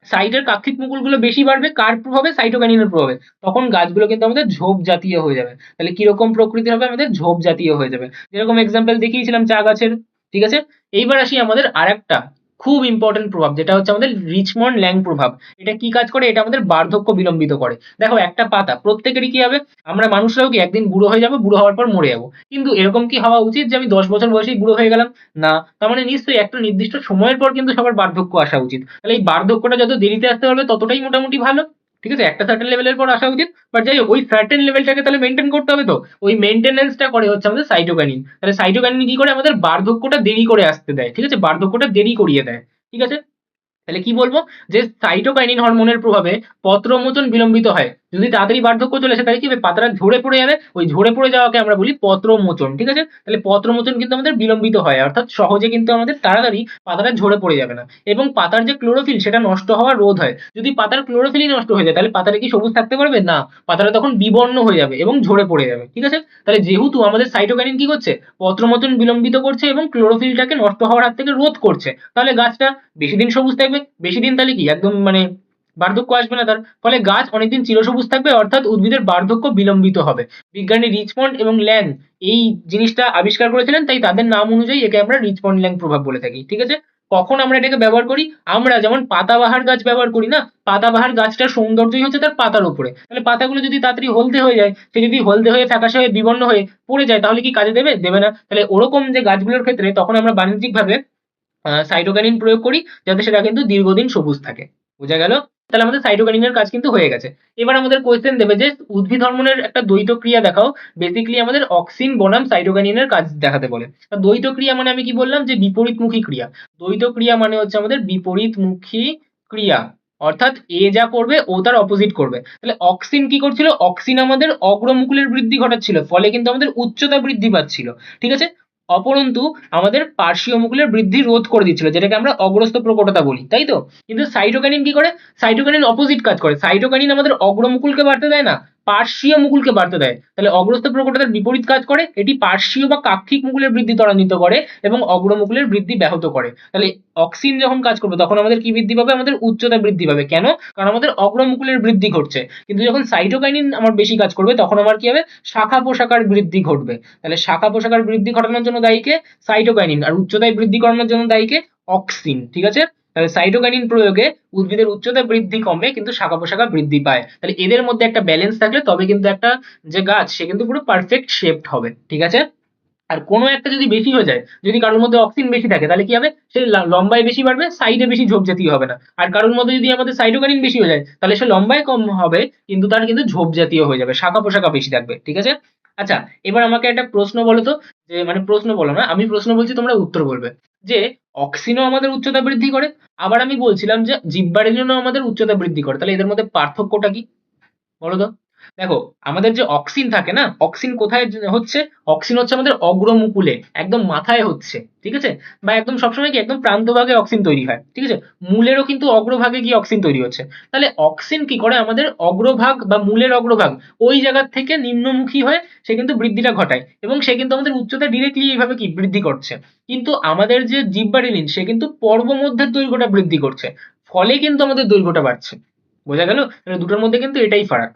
সাইডের কাক্ষিক মুকুলগুলো বেশি বাড়বে, কার প্রভাবে, সাইটোকাইনিনের প্রভাবে। তখন গাছগুলো কিন্তু আমাদের ঝোপ জাতীয় হয়ে যাবে। তাহলে কিরকম প্রকৃতির হবে, আমাদের ঝোপ জাতীয় হয়ে যাবে, যেরকম এক্সাম্পল দেখিয়েছিলাম চা গাছের। ঠিক আছে, এইবার আসি আমাদের আরেকটা খুব ইম্পর্টেন্ট প্রভাব, যেটা হচ্ছে আমাদের রিচমন্ড ল্যাং প্রভাব। এটা কি কাজ করে, এটা আমাদের বার্ধক্য বিলম্বিত করে। দেখো একটা পাতা, প্রত্যেকেরই কি হবে, আমরা মানুষরাও কি একদিন বুড়ো হয়ে যাবো, বুড়ো হওয়ার পর মরে যাবো, কিন্তু এরকম কি হওয়া উচিত যে আমি 10 বছর বয়সেই বুড়ো হয়ে গেলাম, না। তার মানে নিশ্চয়ই একটা নির্দিষ্ট সময়ের পর কিন্তু সবার বার্ধক্য আসা উচিত। তাহলে এই বার্ধক্যটা যত দেরিতে আসতে পারবে ততটাই মোটামুটি ভালো। ঠিক আছে, একটা সার্টেন লেভেলের পর আসা উচিত, বাট যাই হোক ওই সার্টেন লেভেলটাকে তাহলে মেনটেন করতে হবে। তো ওই মেনটেনেন্সটা করে হচ্ছে আমাদের সাইটোকাইনিন। তাহলে সাইটোকাইনিন কি করে, আমাদের বার্ধক্যটা দেরি করে আসতে দেয়। ঠিক আছে, বার্ধক্যটা দেরি করিয়ে দেয়। ঠিক আছে, তাহলে কি বলবো, যে সাইটোকাইনিন হরমোনের প্রভাবে পত্রমোচন বিলম্বিত হয়। যদি তাড়াতাড়ি বার্ধক্য চলে আসে, তাহলে কি হবে, পাতাটা ঝরে পড়ে যাবে। ওই ঝরে পড়ে যাওয়াকে আমরা বলি পত্রমোচন। ঠিক আছে, তাহলে পত্রমোচন কিন্তু আমাদের বিলম্বিত হয়, অর্থাৎ সহজে কিন্তু আমাদের তাড়াতাড়ি পাতাটা ঝরে পড়ে যাবে না। এবং পাতার যে ক্লোরোফিল, সেটা নষ্ট হওয়া রোধ হয়। যদি পাতার ক্লোরোফিলই নষ্ট হয়ে যায়, তাহলে পাতাটা কি সবুজ থাকতে পারবে না, পাতাটা তখন বিবর্ণ হয়ে যাবে এবং ঝরে পড়ে যাবে। ঠিক আছে, তাহলে যেহেতু আমাদের সাইটোকাইনিন কি করছে, পত্রমোচন বিলম্বিত করছে এবং ক্লোরোফিলটাকে নষ্ট হওয়ার হাত থেকে রোধ করছে, তাহলে গাছটা বেশি দিন সবুজ থাকবে। বেশি দিন তাহলে কি একদম মানে বার্ধক্য আসবে না তার, ফলে গাছ অনেকদিন চিরসবুজ থাকবে, অর্থাৎ উদ্ভিদের বার্ধক্য বিলম্বিত হবে। বিজ্ঞানী রিচমন্ড এবং ল্যাং এই জিনিসটা আবিষ্কার করেছিলেন, তাই তাদের নাম অনুযায়ী একে আমরা রিচমন্ড ল্যাং প্রভাব বলে থাকি। ঠিক আছে, কখন আমরা এটাকে ব্যবহার করি? আমরা যেমন পাতাবাহার গাছ ব্যবহার করি না, পাতাবাহার গাছটার সৌন্দর্যই হচ্ছে তার পাতার উপরে। তাহলে পাতাগুলো যদি তাড়াতাড়ি হলদে হয়ে যায়, সে যদি হলদে হয়ে ফ্যাকাশে হয়ে বিবর্ণ হয়ে পড়ে যায়, তাহলে কি কাজে দেবে? দেবে না। তাহলে ওরকম যে গাছগুলোর ক্ষেত্রে তখন আমরা বাণিজ্যিকভাবে সাইটোকিনিন প্রয়োগ করি, যাতে সেটা কিন্তু দীর্ঘদিন সবুজ থাকে। বোঝা গেল? তাহলে আমাদের সাইটোকিনিনের কাজ কিন্তু হয়ে গেছে। এবার আমাদের কোয়েশ্চেন দেবে যে উদ্ভিদ হরমোনের একটা দ্বৈত ক্রিয়া দেখাও। বেসিক্যালি আমাদের অক্সিন বনাম সাইটোকিনিনের কাজ দেখাতে বলে। দ্বৈত ক্রিয়া মানে আমি কি বললাম, যে বিপরীতমুখী ক্রিয়া। দ্বৈত ক্রিয়া মানে হচ্ছে আমাদের বিপরীতমুখী ক্রিয়া, অর্থাৎ এ যা করবে ও তার অপোজিট করবে। তাহলে অক্সিন কি করছিল? অক্সিন আমাদের অগ্রমুকুলের বৃদ্ধি ঘটাচ্ছিল, ফলে কিন্তু আমাদের উচ্চতা বৃদ্ধি পাচ্ছিল। ঠিক আছে? অপরন্তু আমাদের পার্শ্বীয় মুকুলের বৃদ্ধি রোধ করে দিচ্ছিল, যেটাকে আমরা অগ্রস্ত প্রকটতা বলি, তাই তো? কিন্তু সাইটোকিনিন কি করে? সাইটোকিনিন অপোজিট কাজ করে। সাইটোকিনিন আমাদের অগ্রমুকুলকে বাড়তে দেয় না, পার্শ্বীয় মুকুলকে বাড়তে দেয়। তাহলে অগ্রস্ত প্রকটতার বিপরীত কাজ করে, এটি পার্শ্বীয় বা কাক্ষিক মুকুলের বৃদ্ধি ত্বরান্বিত করে এবং অগ্রমুকুলের বৃদ্ধি ব্যাহত করে। তাহলে অক্সিন যখন কাজ করবে তখন আমাদের কি বৃদ্ধি পাবে? আমাদের উচ্চতা বৃদ্ধি পাবে। কেন? কারণ আমাদের অগ্রমুকুলের বৃদ্ধি ঘটছে। কিন্তু যখন সাইটোকিনিন আমার বেশি কাজ করবে তখন আমার কি হবে? শাখা পোশাকার বৃদ্ধি ঘটবে। তাহলে শাখা পোশাকার বৃদ্ধি ঘটানোর জন্য দায়ী কে? সাইটোকিনিন। আর উচ্চতায় বৃদ্ধি করানোর জন্য দায়ী কে? অক্সিন। ঠিক আছে? তাহলে সাইটোকিনিন প্রয়োগে উদ্ভিদের উচ্চতা বৃদ্ধি কমে কিন্তু শাখা পোশাকা বৃদ্ধি পায়। তাহলে এদের মধ্যে একটা ব্যালেন্স থাকলে তবে কিন্তু একটা যে গাছ সে কিন্তু পুরো পারফেক্ট শেপড হবে। ঠিক আছে? আর কোনো একটা যদি বেশি হয়ে যায়, যদি কারোর মধ্যে অক্সিন বেশি থাকে, তাহলে কি হবে? সে লম্বায় বেশি বাড়বে, সাইডে বেশি ঝোপ জাতীয় হবে না। আর কারোর মধ্যে যদি আমাদের সাইটোকিনিন বেশি হয়ে যায়, তাহলে সে লম্বায় কম হবে কিন্তু তার কিন্তু ঝোপ জাতীয় হয়ে যাবে, শাখা পোশাকা বেশি থাকবে। ঠিক আছে? আচ্ছা, এবার আমাকে একটা প্রশ্ন বলো তো, যে মানে প্রশ্ন বলো না, আমি প্রশ্ন বলছি, তোমরা উত্তর বলবে। যে অক্সিনও আমাদের উচ্চতা বৃদ্ধি করে, আবার আমি বলছিলাম যে জিব্বারেলিনও আমাদের উচ্চতা বৃদ্ধি করে, তাহলে এদের মধ্যে পার্থক্যটা কি? বলো তো। দেখো, আমাদের যে অক্সিন থাকে না, অক্সিন কোথায় হচ্ছে? অক্সিন হচ্ছে আমাদের অগ্রমুকুলে, একদম মাথায় হচ্ছে। ঠিক আছে? বা একদম সবসময় কি একদম প্রান্তভাগে অক্সিন তৈরি হয়। ঠিক আছে? মূলেরও কিন্তু অগ্রভাগে গিয়ে অক্সিন তৈরি হচ্ছে। তাহলে অক্সিন কি করে? আমাদের অগ্রভাগ বা মূলের অগ্রভাগ ওই জায়গা থেকে নিম্নমুখী হয়ে সে কিন্তু বৃদ্ধিটা ঘটায়, এবং সে কিন্তু আমাদের উচ্চতা ডিরেক্টলি এইভাবে কি বৃদ্ধি করছে। কিন্তু আমাদের যে জিব্বারেলিন সে কিন্তু পর্বমধ্যের দৈর্ঘ্যটা বৃদ্ধি করছে, ফলে কিন্তু আমাদের দৈর্ঘ্যটা বাড়ছে। বোঝা গেল? তাহলে দুটোর মধ্যে কিন্তু এটাই ফারাক।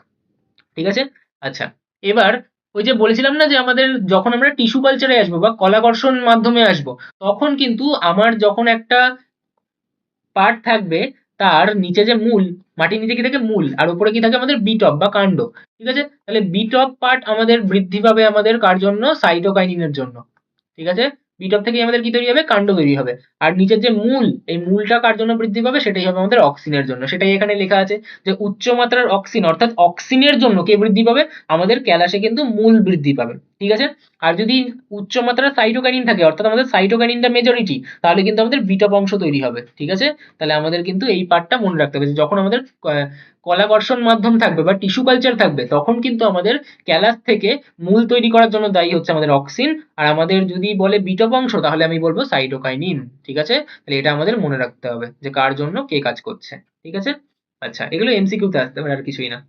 ঠিক আছে? আচ্ছা, এবার ওই যে বলেছিলাম না যে আমাদের যখন আমরা টিস্যু কালচারে আসবো বা কলাকর্ষণ মাধ্যমে আসবো, তখন কিন্তু আমার যখন একটা পার্ট থাকবে, তার নিচে যে মূল, মাটির নিচে কি থাকে? মূল। আর উপরে কি থাকে? আমাদের বিটপ বা কাণ্ড। ঠিক আছে? তাহলে বিটপ পার্ট আমাদের বৃদ্ধি পাবে আমাদের কার জন্য? সাইটোকাইনিনের জন্য। ঠিক আছে? বিটপ থেকেই আমাদের কি তৈরি হবে? কাণ্ড তৈরি হবে। আর নিচের যে মূল, এই মূলটা কার জন্য বৃদ্ধি পাবে? সেটাই হবে আমাদের অক্সিনের জন্য। সেটাই এখানে লেখা আছে যে উচ্চ মাত্রার অক্সিন, অর্থাৎ অক্সিনের জন্য কে বৃদ্ধি পাবে? আমাদের ক্যালাসে কিন্তু মূল বৃদ্ধি পাবে। ঠিক আছে? আর যদি উচ্চ মাত্রার সাইটোকাইনিন থাকে, অর্থাৎ আমাদের সাইটোকাইনিনটা মেজরিটি, তাহলে কিন্তু আমাদের বিটপ অংশ তৈরি হবে। ঠিক আছে? তাহলে আমাদের কিন্তু এই পার্টটা মনে রাখতে হবে যে যখন আমাদের কলাকর্ষণ মাধ্যম থাকবে বা টিস্যু কালচার থাকবে, তখন কিন্তু আমাদের ক্যালাস থেকে মূল তৈরি করার জন্য দায়ী হচ্ছে আমাদের অক্সিন। আর আমাদের যদি বলে বিটপ অংশ, তাহলে আমি বলবো সাইটোকাইনিন। ঠিক আছে? তাহলে এটা আমাদের মনে রাখতে হবে যে কার জন্য কে কাজ করছে। ঠিক আছে? আচ্ছা, এগুলো এমসিকিউ তে আসতে পারে, আর কিছুই না।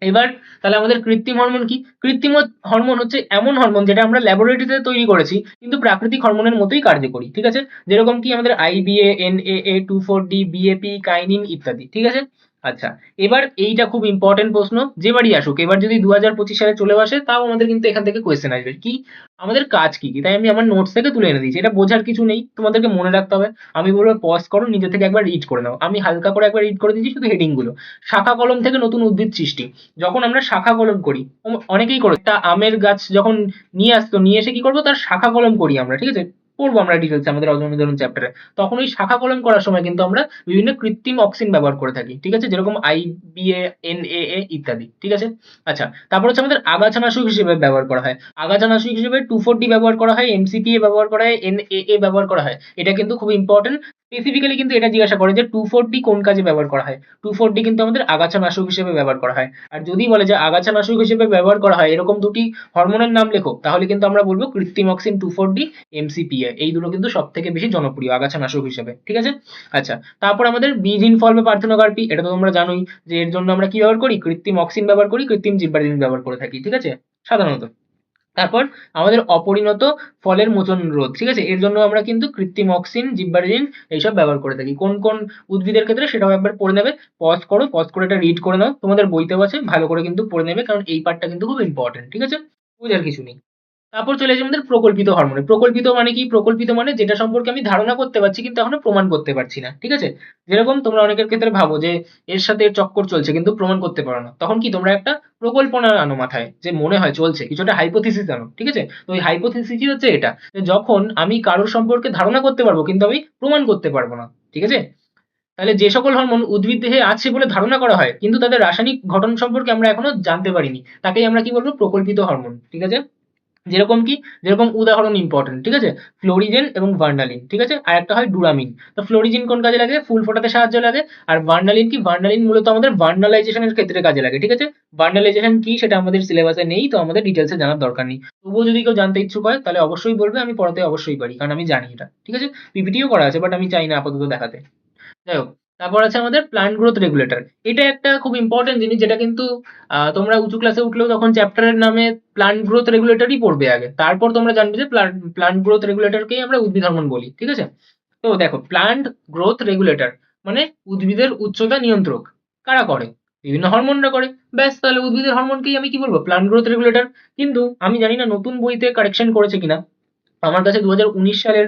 এবার তাহলে আমাদের কৃত্রিম হরমোন কি? কৃত্রিম হরমোন হচ্ছে এমন হরমোন যেটা আমরা ল্যাবরেটরিতে তৈরি করেছি কিন্তু প্রাকৃতিক হরমোনের মতোই কার্যকরী। ঠিক আছে? যেরকম কি আমাদের আইবিএ, এনএএ, 2,4-D, বিএপি, কাইনিন ইত্যাদি। ঠিক আছে? আচ্ছা, এবার এইটা খুব ইম্পর্টেন্ট প্রশ্ন, যেবারই আসুক, এবার যদি 2025 সালে চলেও আসে তাও আমাদের কিন্তু এখান থেকে কোয়েশ্চেন আসবে। কি আমাদের কাজ কি কি? তাই আমি আমার নোটস থেকে তুলে এনে দিয়েছি, এটা বোঝার কিছু নেই, তোমাদেরকে মনে রাখতে হবে। আমি বলবো পজ করো, নিজে থেকে একবার রিড করে নাও। আমি হালকা করে একবার রিড করে দিয়েছি শুধু হেডিং গুলো। শাখা কলম থেকে নতুন উদ্ভিদ সৃষ্টি। যখন আমরা শাখা কলম করি, অনেকেই করে, একটা আমের গাছ যখন নিয়ে আসতো, নিয়ে এসে কি করবো? তার শাখা কলম করি আমরা। ঠিক আছে? পড়বো আমরা ডিটেলস আমাদের অজনবিদরণ চ্যাপ্টারে। তখন ওই শাখা কলম করার সময় কিন্তু আমরা বিভিন্ন কৃত্রিম অক্সিন ব্যবহার করে থাকি। ঠিক আছে? যেরকম আইবিএ, এনএএ ইত্যাদি। ঠিক আছে? আচ্ছা, তারপর হচ্ছে আমাদের আগাছানাশক হিসেবে ব্যবহার করা হয়। আগাছানাশক হিসেবে 2,4-D ব্যবহার করা হয়, এমসিপিএ ব্যবহার করা হয়, এনএএ ব্যবহার করা হয়। এটা কিন্তু খুব ইম্পর্টেন্ট। স্পেসিফিক্যালি কিন্তু এটা জিজ্ঞাসা করে যে 2,4-D কোন কাজে ব্যবহার করা হয়। 2,4-D কিন্তু আমাদের আগাছানাশক হিসেবে ব্যবহার করা হয়। আর যদি বলে যে আগাছানাশক হিসেবে ব্যবহার করা হয় এরকম দুটি হরমোনের নাম লেখো, তাহলে কিন্তু আমরা বলবো কৃত্রিম অক্সিন 2,4-D, এমসিপিএ। এই দুটো কিন্তু সব থেকে বেশি জনপ্রিয় আগাছানাশক হিসেবে। ঠিক আছে? আচ্ছা, তারপর আমাদের বীজহীন ফল বা পার্থেনোকার্পি, এটা তো তোমরা জানোই যে এর জন্য আমরা কি ব্যবহার করি? কৃত্রিম অক্সিন ব্যবহার করি, কৃত্রিম জিব্বারেলিন ব্যবহার করে থাকি। ঠিক আছে? সাধারণত। তারপর আমাদের অপরিণত ফলের মোচন রোধ। ঠিক আছে? এর জন্য আমরা কিন্তু কৃত্রিম অক্সিন, জিব্বারেলিন এইসব ব্যবহার করে থাকি। কোন কোন উদ্ভিদের ক্ষেত্রে সেটাও একবার পড়ে নেবে। পজ করো, পজ করে এটা রিড করে নাও, তোমাদের বইতেও আছে, ভালো করে কিন্তু পড়ে নেবে, কারণ এই পার্টটা কিন্তু খুব ইম্পর্টেন্ট। ঠিক আছে? বুঝার কিছু নেই। তারপর চলে আসে আমাদের প্রকল্পিত হরমোনে। প্রকল্পিত মানে কি? প্রকল্পিত মানে যেটা সম্পর্কে আমি ধারণা করতে পারছি কিন্তু এখনো প্রমাণ করতে পারছি না, ঠিক আছে? যেরকম তোমরা অনেকের ক্ষেত্রে ভাবো যে এর সাথে এর চক্কর চলছে কিন্তু প্রমাণ করতে পারো না, তখন কি তোমরা একটা প্রকল্পনা আনো মাথায়, যে মনে হয় চলছে, কিছু একটা হাইপোথিসিস আনো, ঠিক আছে? তো ওই হাইপোথিসিসই হচ্ছে এটা, যে যখন আমি কারোর সম্পর্কে ধারণা করতে পারবো কিন্তু আমি প্রমাণ করতে পারবো না, ঠিক আছে? তাহলে যে সকল হরমোন উদ্ভিদ দেহে আছে বলে ধারণা করা হয় কিন্তু তাদের রাসায়নিক গঠন সম্পর্কে আমরা এখনো জানতে পারিনি, তাকেই আমরা কি বলবো? প্রকল্পিত হরমোন, ঠিক আছে? যেরকম কি? যেরকম উদাহরণ ইম্পর্টেন্ট, ঠিক আছে? ফ্লোরিজেন এবং ভার্নালিন, ঠিক আছে? আর একটা হয় ডুরামিন। তো ফ্লোরিজিন কোন কাজে লাগে? ফুল ফোটাতে সাহায্য লাগে। আর ভার্নালিন কি? ভার্নালিন মূলত আমাদের ভার্নালাইজেশনের ক্ষেত্রে কাজে লাগে, ঠিক আছে? ভার্নালাইজেশন কি সেটা আমাদের সিলেবাসে নেই, তো আমাদের ডিটেলসে জানার দরকার নেই। তবুও যদি কেউ জানতে ইচ্ছুক হয় তাহলে অবশ্যই বলবে, আমি পড়াতে অবশ্যই পারি, কারণ আমি জানি এটা, ঠিক আছে? পিপিটিও করা আছে, বাট আমি চাই না আপাতত দেখাতে। যাই হোক, তারপর আছে আমাদের প্লান্ট গ্রোথ রেগুলেটর। এটা একটা খুব ইম্পর্টেন্ট জিনিস, যেটা কিন্তু তোমরা উঁচু ক্লাসে উঠলেও তখন চ্যাপ্টারের নামে প্লান্ট গ্রোথ রেগুলেটরই পড়বে আগে, তারপর তোমরা জানবে যে প্লান্ট গ্রোথ রেগুলেটরকেই আমরা উদ্ভিদ হরমোন বলি, ঠিক আছে? তো দেখো, প্লান্ট গ্রোথ রেগুলেটর মানে উদ্ভিদের উচ্চতা নিয়ন্ত্রক কারা করে? বিভিন্ন হরমোনরা করে। ব্যাস, তাহলে উদ্ভিদের হরমোনকেই আমি কি বলবো? Plant growth regulator. কিন্তু আমি জানি না নতুন বইতে কারেকশন করেছে কিনা, আমার কাছে 2019 সালের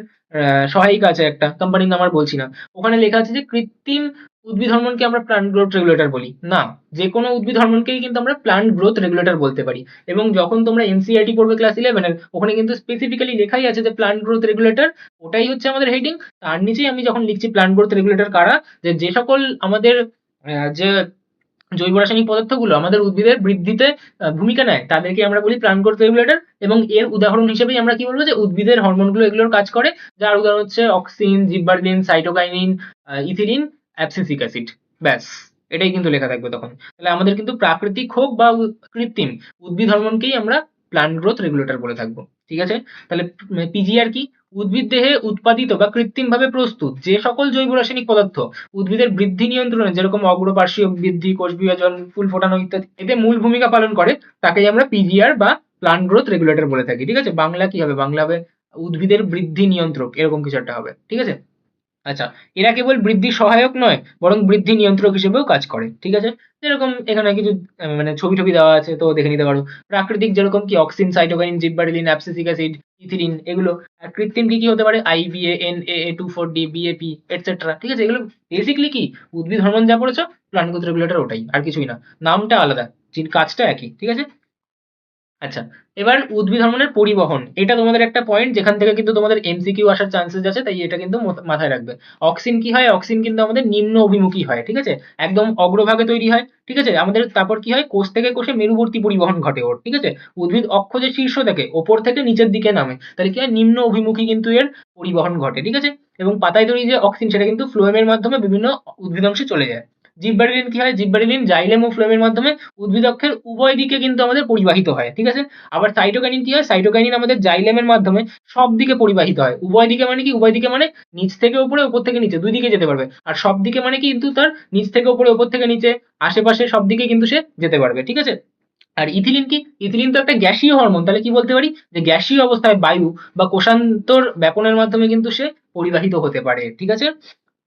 সহায়িকা আছে একটা, কোম্পানির নাম আর বলছি না। ওখানে লেখা আছে যে কৃত্রিম উদ্ভিদ হরমোনকে আমরা প্লান্ট গ্রোথ রেগুলেটর বলি না, যে কোনো উদ্ভিদ হরমোনকেই কিন্তু আমরা প্লান্ট গ্রোথ রেগুলেটর বলতে পারি। এবং যখন তোমরা এনসিইআরটি পড়বে ক্লাস 11-এর, ওখানে কিন্তু স্পেসিফিক্যালি লেখাই আছে যে প্লান্ট গ্রোথ রেগুলেটর, ওটাই হচ্ছে আমাদের হেডিং। তার নিচেই আমি যখন লিখছি প্লান্ট গ্রোথ রেগুলেটর কারা, যে যে সকল আমাদের যে জৈব রাসায়নিক পদার্থগুলো আমাদের উদ্ভিদের বৃদ্ধিতে ভূমিকা নেয় তাদেরকে আমরা বলি প্লান্ট গ্রোথ রেগুলেটর। এবং এর উদাহরণ হিসেবেই আমরা কি বলবো? যে উদ্ভিদের হরমোনগুলো এগুলোর কাজ করে, যার উদাহরণ হচ্ছে auxin, gibberellin, cytokinin, ethylene, abscisic acid. ব্যাস, এটাই কিন্তু লেখা থাকবে তখন। তাহলে আমাদের কিন্তু প্রাকৃতিক হোক বা কৃত্রিম উদ্ভিদ হরমোনকেই আমরা প্লান্ট গ্রোথ রেগুলেটর বলে থাকবো, ঠিক আছে? তাহলে পিজিআর কি? উদ্ভিদ দেহে উৎপাদিত বা কৃত্রিমভাবে প্রস্তুত যে সকল জৈব রাসায়নিক পদার্থ উদ্ভিদের বৃদ্ধি নিয়ন্ত্রণে, যেরকম অগ্রপার্শ্বীয় বৃদ্ধি, কোষ বিভাজন, ফুল ফোটানো ইত্যাদি, এতে মূল ভূমিকা পালন করে, তাকেই আমরা পিজিআর বা প্লান্ট গ্রোথ রেগুলেটর বলে থাকি, ঠিক আছে? বাংলা কি হবে? বাংলা হবে উদ্ভিদের বৃদ্ধি নিয়ন্ত্রক, এরকম কিছু একটা হবে, ঠিক আছে? আচ্ছা, এরা কেবল বৃদ্ধি সহায়ক নয় বরং বৃদ্ধি নিয়ন্ত্রক হিসেবেও কাজ করে, ঠিক আছে? যেরকম এখানে কিছু মানে ছবি টবি দেওয়া আছে, তো দেখে নিতে পারো। প্রাকৃতিক যেরকম কি auxin, cytokinin, gibberellin, abscisic acid, ethylene, এগুলো। আর কৃত্রিম কি কি হতে পারে? আইবিএ, এনএএ, 24ডি, বিএপি, এটসেট্রা, ঠিক আছে? এগুলো বেসিকলি কি? উদ্ভিদ হরমোন যা পড়েছো, প্লান্ট গ্রোথ রেগুলেটর ওটাই, আর কিছুই না। নামটা আলাদা, কাজটা একই, ঠিক আছে? আচ্ছা, এবার উদ্ভিদ হরমোনের পরিবহন, এটা তোমাদের একটা পয়েন্ট যেখান থেকে কিন্তু তোমাদের এমসিকিউ আসার চান্সেস আছে, তাই এটা কিন্তু মাথায় রাখবে। অক্সিন কি হয়? অক্সিন কিন্তু আমাদের নিম্ন অভিমুখী হয়, ঠিক আছে? একদম অগ্রভাগে তৈরি হয়, ঠিক আছে? আমাদের তারপর কি হয়? কোষ থেকে কোষে মেরুবর্তী পরিবহন ঘটে ওর, ঠিক আছে? উদ্ভিদ অক্ষ যে শীর্ষ থেকে ওপর থেকে নিচের দিকে নামে, তাহলে কি হয়? নিম্ন অভিমুখী কিন্তু এর পরিবহন ঘটে, ঠিক আছে? এবং পাতায় তৈরি যে অক্সিন সেটা কিন্তু ফ্লোয়েমের মাধ্যমে বিভিন্ন উদ্ভিদাংশে চলে যায়। জিববারেলিন কি হয়? জিববারেলিন জাইলেম ও ফ্লোয়েমের মাধ্যমে উদ্ভিদ অক্ষের উভয় দিকে কিন্তু আমাদের পরিবাহিত হয়, ঠিক আছে? আবার সাইটোকাইনিন কি হয়? সাইটোকাইনিন আমাদের জাইলেমের মাধ্যমে সব দিকে পরিবাহিত হয়। উভয় দিকে মানে কি? উভয় দিকে মানে নিচ থেকে উপরে, উপর থেকে নিচে, দুই দিকে যেতে পারবে। আর সব দিকে মানে কি? কিন্তু তার নিচ থেকে উপরে, উপর থেকে নিচে, আশেপাশে সব দিকে কিন্তু সে যেতে পারবে, ঠিক আছে? আর ইথিলিন কি? ইথিলিন তো একটা গ্যাসীয় হরমোন, তাহলে কি বলতে পারি? যে গ্যাসীয় অবস্থায় বায়ু বা কোষান্তর ব্যাপনের মাধ্যমে কিন্তু সে পরিবাহিত হতে পারে, ঠিক আছে?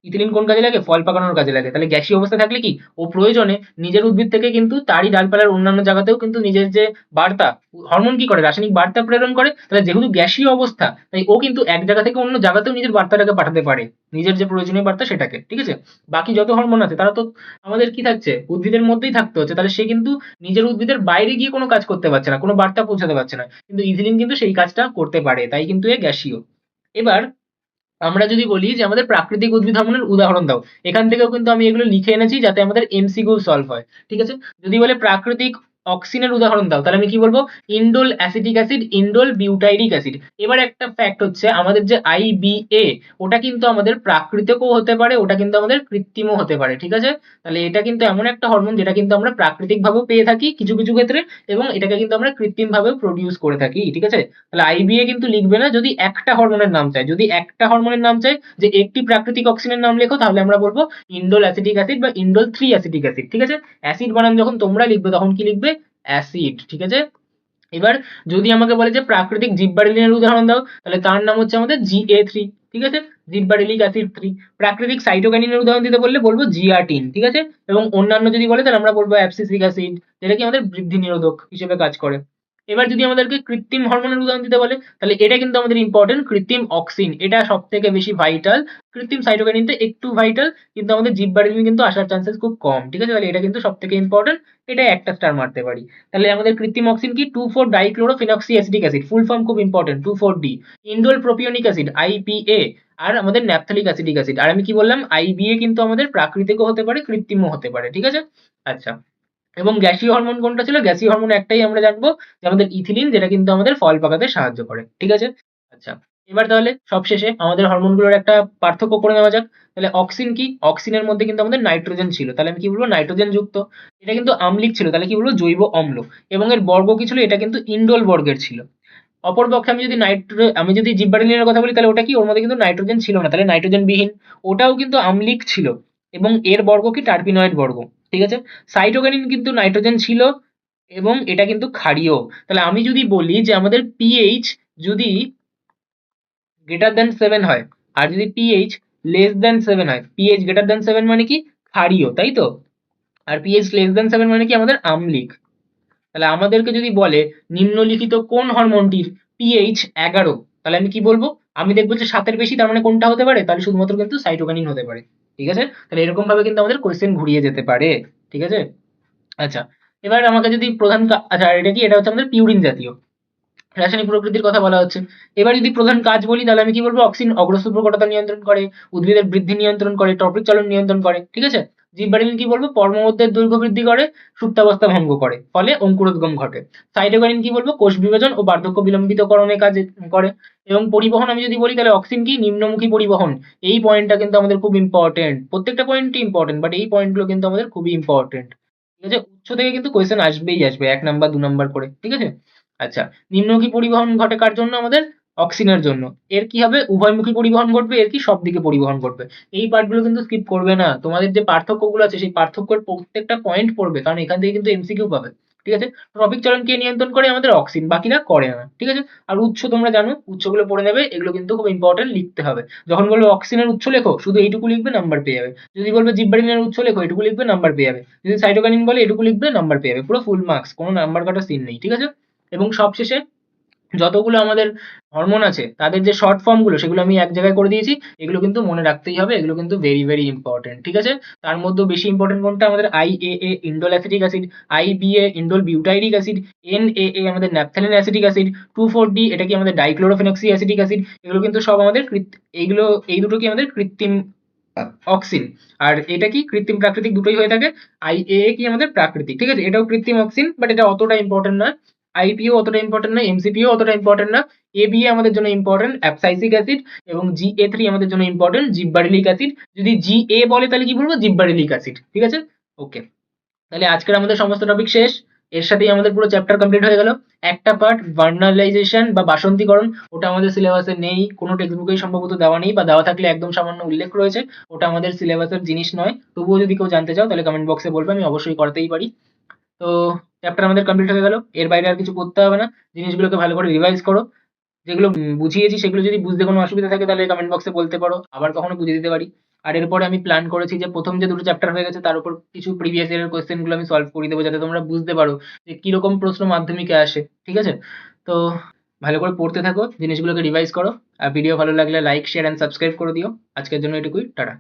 ইথিলিন কোন কাজে লাগে? ফল পাকানোর কাজে লাগে। তাহলে গ্যাসীয় অবস্থা থাকলে কি ও প্রয়োজনে নিজের উদ্ভিদ থেকে কিন্তু তারই ডালপালার অন্যান্য জায়গাতেও কিন্তু নিজের যে বার্তা, হরমোন কি করে? রাসায়নিক বার্তা প্রেরণ করে। তাহলে যেহেতু গ্যাসীয় অবস্থা, তাই ও কিন্তু এক জায়গা থেকে অন্য জায়গাতেও নিজের বার্তাটাকে পাঠাতে পারে, নিজের যে প্রয়োজনীয় বার্তা সেটাকে, ঠিক আছে? বাকি যত হরমোন আছে তারা তো আমাদের কি থাকছে? উদ্ভিদের মধ্যেই থাকতে হচ্ছে, তাহলে সে কিন্তু নিজের উদ্ভিদের বাইরে গিয়ে কোনো কাজ করতে পারছে না, কোনো বার্তা পৌঁছাতে পারছে না। কিন্তু ইথিলিন কিন্তু সেই কাজটা করতে পারে, তাই কিন্তু এ গ্যাসীয়। এবার আমরা যদি বলি যে আমাদের প্রাকৃতিক উদ্ভিদ হরমোনের উদাহরণ দাও, এখান থেকেও কিন্তু আমি এগুলো লিখে এনেছি যাতে আমাদের এমসিকিউ সলভ হয়, ঠিক আছে? যদি বলে প্রাকৃতিক অক্সিনের উদাহরণ দাও, তাহলে আমি কি বলবো? Indole acetic acid, indole butyric acid. এবার একটা ফ্যাক্ট হচ্ছে, আমাদের যে আইবিএ, ওটা কিন্তু আমাদের প্রাকৃতিকও হতে পারে, ওটা কিন্তু আমাদের কৃত্রিমও হতে পারে, ঠিক আছে? তাহলে এটা কিন্তু এমন একটা হরমোন যেটা কিন্তু আমরা প্রাকৃতিক ভাবেও পেয়ে থাকি কিছু কিছু ক্ষেত্রে, এবং এটাকে কিন্তু আমরা কৃত্রিম ভাবেও প্রডিউস করে থাকি, ঠিক আছে? তাহলে আইবিএ কিন্তু লিখবে না যদি একটা হরমোনের নাম চাই। যদি একটা হরমোনের নাম চাই যে একটি প্রাকৃতিক অক্সিনের নাম লেখো, তাহলে আমরা বলবো ইন্ডোল অ্যাসিটিক অ্যাসিড বা ইন্ডোল 3 অ্যাসিটিক অ্যাসিড, ঠিক আছে? অ্যাসিড বানান যখন তোমরা লিখবে তখন কি লিখবে? অ্যাসিড, ঠিক আছে? এবার যদি আমাকে বলে যে প্রাকৃতিক জিব্বারেলিনের উদাহরণ দাও, তাহলে তার নাম হচ্ছে আমাদের GA3, ঠিক আছে? জিব্বারেলিক অ্যাসিড 3। প্রাকৃতিক সাইটোকাইনিনের উদাহরণ দিতে বললে বলবো জিআরটিন, ঠিক আছে? এবং অন্যান্য যদি বলে তাহলে আমরা বলবো অ্যাবসিসিক অ্যাসিড, যেটা কি আমাদের বৃদ্ধি নিরোধক হিসেবে কাজ করে। এবার যদি আমাদেরকে কৃত্রিম হরমোনের উদাহরণ দিতে বলে, তাহলে এটা কিন্তু আমাদের ইম্পর্টেন্ট, কৃত্রিম অক্সিন, এটা সব থেকে বেশি ভাইটাল। কৃত্রিম সাইটোকাইনিনটা একটু ভাইটাল, কিন্তু আমাদের জিববারেলিন কিন্তু আসার চান্সেস খুব কম, ঠিক আছে? তাহলে এটা কিন্তু সব থেকে ইম্পর্টেন্ট, এটা একটা স্টার মারতে পারি। তাহলে আমাদের কৃত্রিম অক্সিন কি 2,4-ডাইক্লোরোফিনক্সি অ্যাসিটিক অ্যাসিড, ফুল ফর্ম খুব important, 2,4-D। Indole propionic acid, IPA. আর আমাদের ন্যাপথালিক অ্যাসিটিক অ্যাসিড। আর আমি কি বললাম, আইবিএ কিন্তু আমাদের প্রাকৃতিকও হতে পারে, কৃত্রিমও হতে পারে, ঠিক আছে? আচ্ছা, এবং গ্যাসীয় হরমোন কোনটা ছিল? গ্যাসীয় হরমোন একটাই আমরা জানবো, যে আমাদের ইথিলিন, যেটা কিন্তু আমাদের ফল পাকাতে সাহায্য করে, ঠিক আছে? আচ্ছা, এবার তাহলে সবশেষে আমাদের হরমোনগুলোর একটা পার্থক্য করে নেওয়া যাক। তাহলে অক্সিন কি? অক্সিনের মধ্যে কিন্তু আমাদের নাইট্রোজেন ছিল, তাহলে আমি কি বলবো? নাইট্রোজেন যুক্ত। এটা কিন্তু আম্লিক ছিল, তাহলে কি বলবো? জৈব অম্ল। এবং এর বর্গ কি ছিল? এটা কিন্তু ইন্ডোল বর্গের ছিল। অপরপক্ষে আমি যদি জিব্বারেলিনের কথা বলি, তাহলে ওটা কি? ওর মধ্যে কিন্তু নাইট্রোজেন ছিল না, তাহলে নাইট্রোজেন বিহীন। ওটাও কিন্তু আম্লিক ছিল, এবং এর বর্গ কি? টার্পিনয়েড বর্গ, ঠিক আছে? সাইটোকাইনিন কিন্তু নাইট্রোজেন ছিল, এবং এটা কিন্তু ক্ষারীয়। তাহলে আমি যদি বলি যে আমাদের পিএইচ যদি গ্রেটার দ্যান 7 হয়, আর যদি পিএইচ লেস দ্যান 7 হয়, পিএইচ গ্রেটার দ্যান 7 মানে কি? ক্ষারীয়, তাই তো? আর পিএইচ লেস দ্যান 7 মানে কি? আমাদের আম্লিক। তাহলে আমাদেরকে যদি বলে নিম্নলিখিত কোন হরমোনটির পিএইচ 11, তাহলে আমি কি বলবো? আমি দেখবো যে 7-এর বেশি, তার মানে কোনটা হতে পারে? তাহলে শুধুমাত্র কিন্তু সাইটোকাইনিন হতে পারে, ঠিক আছে? তাহলে এরকম ভাবে কিন্তু আমাদের কোয়েশ্চেন ঘুরিয়ে যেতে পারে, ঠিক আছে? আচ্ছা, এবার আমাকে যদি আচ্ছা, আর এটা কি? এটা হচ্ছে আমাদের পিউরিন জাতীয় রাসায়নিক প্রকৃতির কথা বলা হচ্ছে। এবার যদি প্রধান কাজ বলি, তাহলে আমি কি বলবো? অক্সিন অগ্রস্ত প্রকটতা নিয়ন্ত্রণ করে, উদ্ভিদের বৃদ্ধি নিয়ন্ত্রণ করে, টপিক চলন নিয়ন্ত্রণ করে, ঠিক আছে? জিববারেলিন কি বলবো? পর্ণমধ্যের দৈর্ঘ্য বৃদ্ধি করে, সুপ্তাবস্থা ভঙ্গ করে, ফলে অঙ্কুরোদ্গম ঘটে। সাইটোকাইনিন কি বলবো? কোষ বিভাজন ও বার্ধক্য বিলম্বিতকরণে কাজ করে। এবং পরিবহন আমি যদি বলি, তাহলে অক্সিন কি? নিম্নমুখী পরিবহন। এই পয়েন্টটা কিন্তু আমাদের খুব ইম্পর্টেন্ট, প্রত্যেকটা পয়েন্টই ইম্পর্টেন্ট, বাট এই পয়েন্টগুলো কিন্তু আমাদের খুবই ইম্পর্টেন্ট, ঠিক আছে? উৎস থেকে কিন্তু কোয়েশ্চেন আসবেই আসবে, 1 নাম্বার 2 নাম্বার করে, ঠিক আছে? আচ্ছা, নিম্নমুখী পরিবহন ঘটে কার জন্য? আমাদের অক্সিনের জন্য। এর কি হবে? উভয়মুখী পরিবহন ঘটবে। এর কি? সব দিকে পরিবহন ঘটবে। এই পার্টগুলো কিন্তু স্কিপ করবে না, তোমাদের যে পার্থক্যগুলো আছে সেই পার্থক্যের প্রত্যেকটা পয়েন্ট পড়বে, কারণ এখান থেকে কিন্তু এমসিকিউ পাবে, ঠিক আছে? ট্রপিক চলন কে নিয়ন্ত্রণ করে? আমাদের অক্সিন, বাকিরা করে না, ঠিক আছে? আর উৎস তোমরা জানো, উৎসগুলো পড়ে নেবে, এগুলো কিন্তু খুব ইম্পর্টেন্ট, লিখতে হবে। যখন বলবে অক্সিনের উৎস লেখো, শুধু এইটুকু লিখবে, নাম্বার পেয়ে যাবে। যদি বলবে জিববারেলিনের উৎস লেখো, এটুকু লিখবে, নাম্বার পেয়ে যাবে। যদি সাইটোকাইনিন বলে, এটুকু লিখবে, নাম্বার পেয়ে যাবে, পুরো ফুল মার্কস, কোনো নাম্বার কাটার সিন নেই, ঠিক আছে? এবং সবশেষে যতগুলো আমাদের হরমোন আছে তাদের যে শর্ট ফর্ম গুলো, সেগুলো আমি এক জায়গায় করে দিয়েছি। এগুলো কিন্তু মনে রাখতেই হবে, এগুলো কিন্তু ভেরি ভেরি ইম্পর্টেন্ট, ঠিক আছে? তার মধ্যে বেশি ইম্পর্টেন্ট কোনটা? আমাদের IAA indole acetic acid, IBA indole butyric acid, NAA আমাদের ন্যাপথালিন অ্যাসিটিক অ্যাসিড, 2,4-D এটা কি? আমাদের ডাইক্লোরোফেনক্সি অ্যাসিটিক অ্যাসিড। এগুলো কিন্তু সব আমাদের এইগুলো, এই দুটো কি? আমাদের কৃত্রিম অক্সিন। আর এটা কি? কৃত্রিম প্রাকৃতিক দুটোই হয়ে থাকে। আইএএ কি? আমাদের প্রাকৃতিক, ঠিক আছে? এটাও কৃত্রিম অক্সিন, বাট এটা অতটা ইম্পর্টেন্ট নয়। আইপিও অতটা ইম্পর্টেন্ট নয়, এমসিপিও অতটা ইম্পর্টেন্ট না। এবিএ আমাদের জন্য ইম্পর্টেন্ট, অ্যাবসাইসিক অ্যাসিড। এবং জিএ3 আমাদের জন্য ইম্পর্টেন্ট, জিব্বারেলিক অ্যাসিড। যদি জিএ বলে, তাহলে কি বলবো? জিব্বারেলিক অ্যাসিড, ঠিক আছে? ওকে, তাহলে আজকের আমাদের সমস্ত টপিক শেষ। এর সাথেই আমাদের পুরো চ্যাপ্টার কমপ্লিট হয়ে গেল। একটা পার্ট ভার্নালাইজেশন বা বাসন্তীকরণ, ওটা আমাদের সিলেবাসে নেই, কোনো টেক্সট বুকেই সম্ভবত দেওয়া নেই, বা দেওয়া থাকলে একদম সামান্য উল্লেখ রয়েছে। ওটা আমাদের সিলেবাসের জিনিস নয়। তবুও যদি কেউ জানতে চাও, তাহলে কমেন্ট বক্সে বলবে, আমি অবশ্যই করতেই পারি। তো চ্যাপ্টার আমাদের কমপ্লিট হয়ে গেল, এর বাইরে আর কিছু করতে হবে না। জিনিসগুলোকে ভালো করে রিভাইজ করো। যেগুলো বুঝিয়েছি সেগুলো যদি বুঝতে কোনো অসুবিধা থাকে, তাহলে কমেন্ট বক্সে বলতে পারো, আবার কখনো বুঝিয়ে দিতে পারি। আর এরপরে আমি প্ল্যান করেছি যে প্রথম যে দুটো চ্যাপ্টার হয়ে গেছে, তার উপর কিছু প্রিভিয়াস ইয়ারের কোয়েশ্চেন গুলো আমি সলভ করে দেবো, যাতে তোমরা বুঝতে পারো যে কিরকম প্রশ্ন মাধ্যমিকে আসে, ঠিক আছে? তো ভালো করে পড়তে থাকো, জিনিসগুলোকে রিভাইজ করো। আর ভিডিও ভালো লাগলে লাইক, শেয়ার অ্যান্ড সাবস্ক্রাইব করে দিও। আজকের জন্য এটুকুই, টাটা।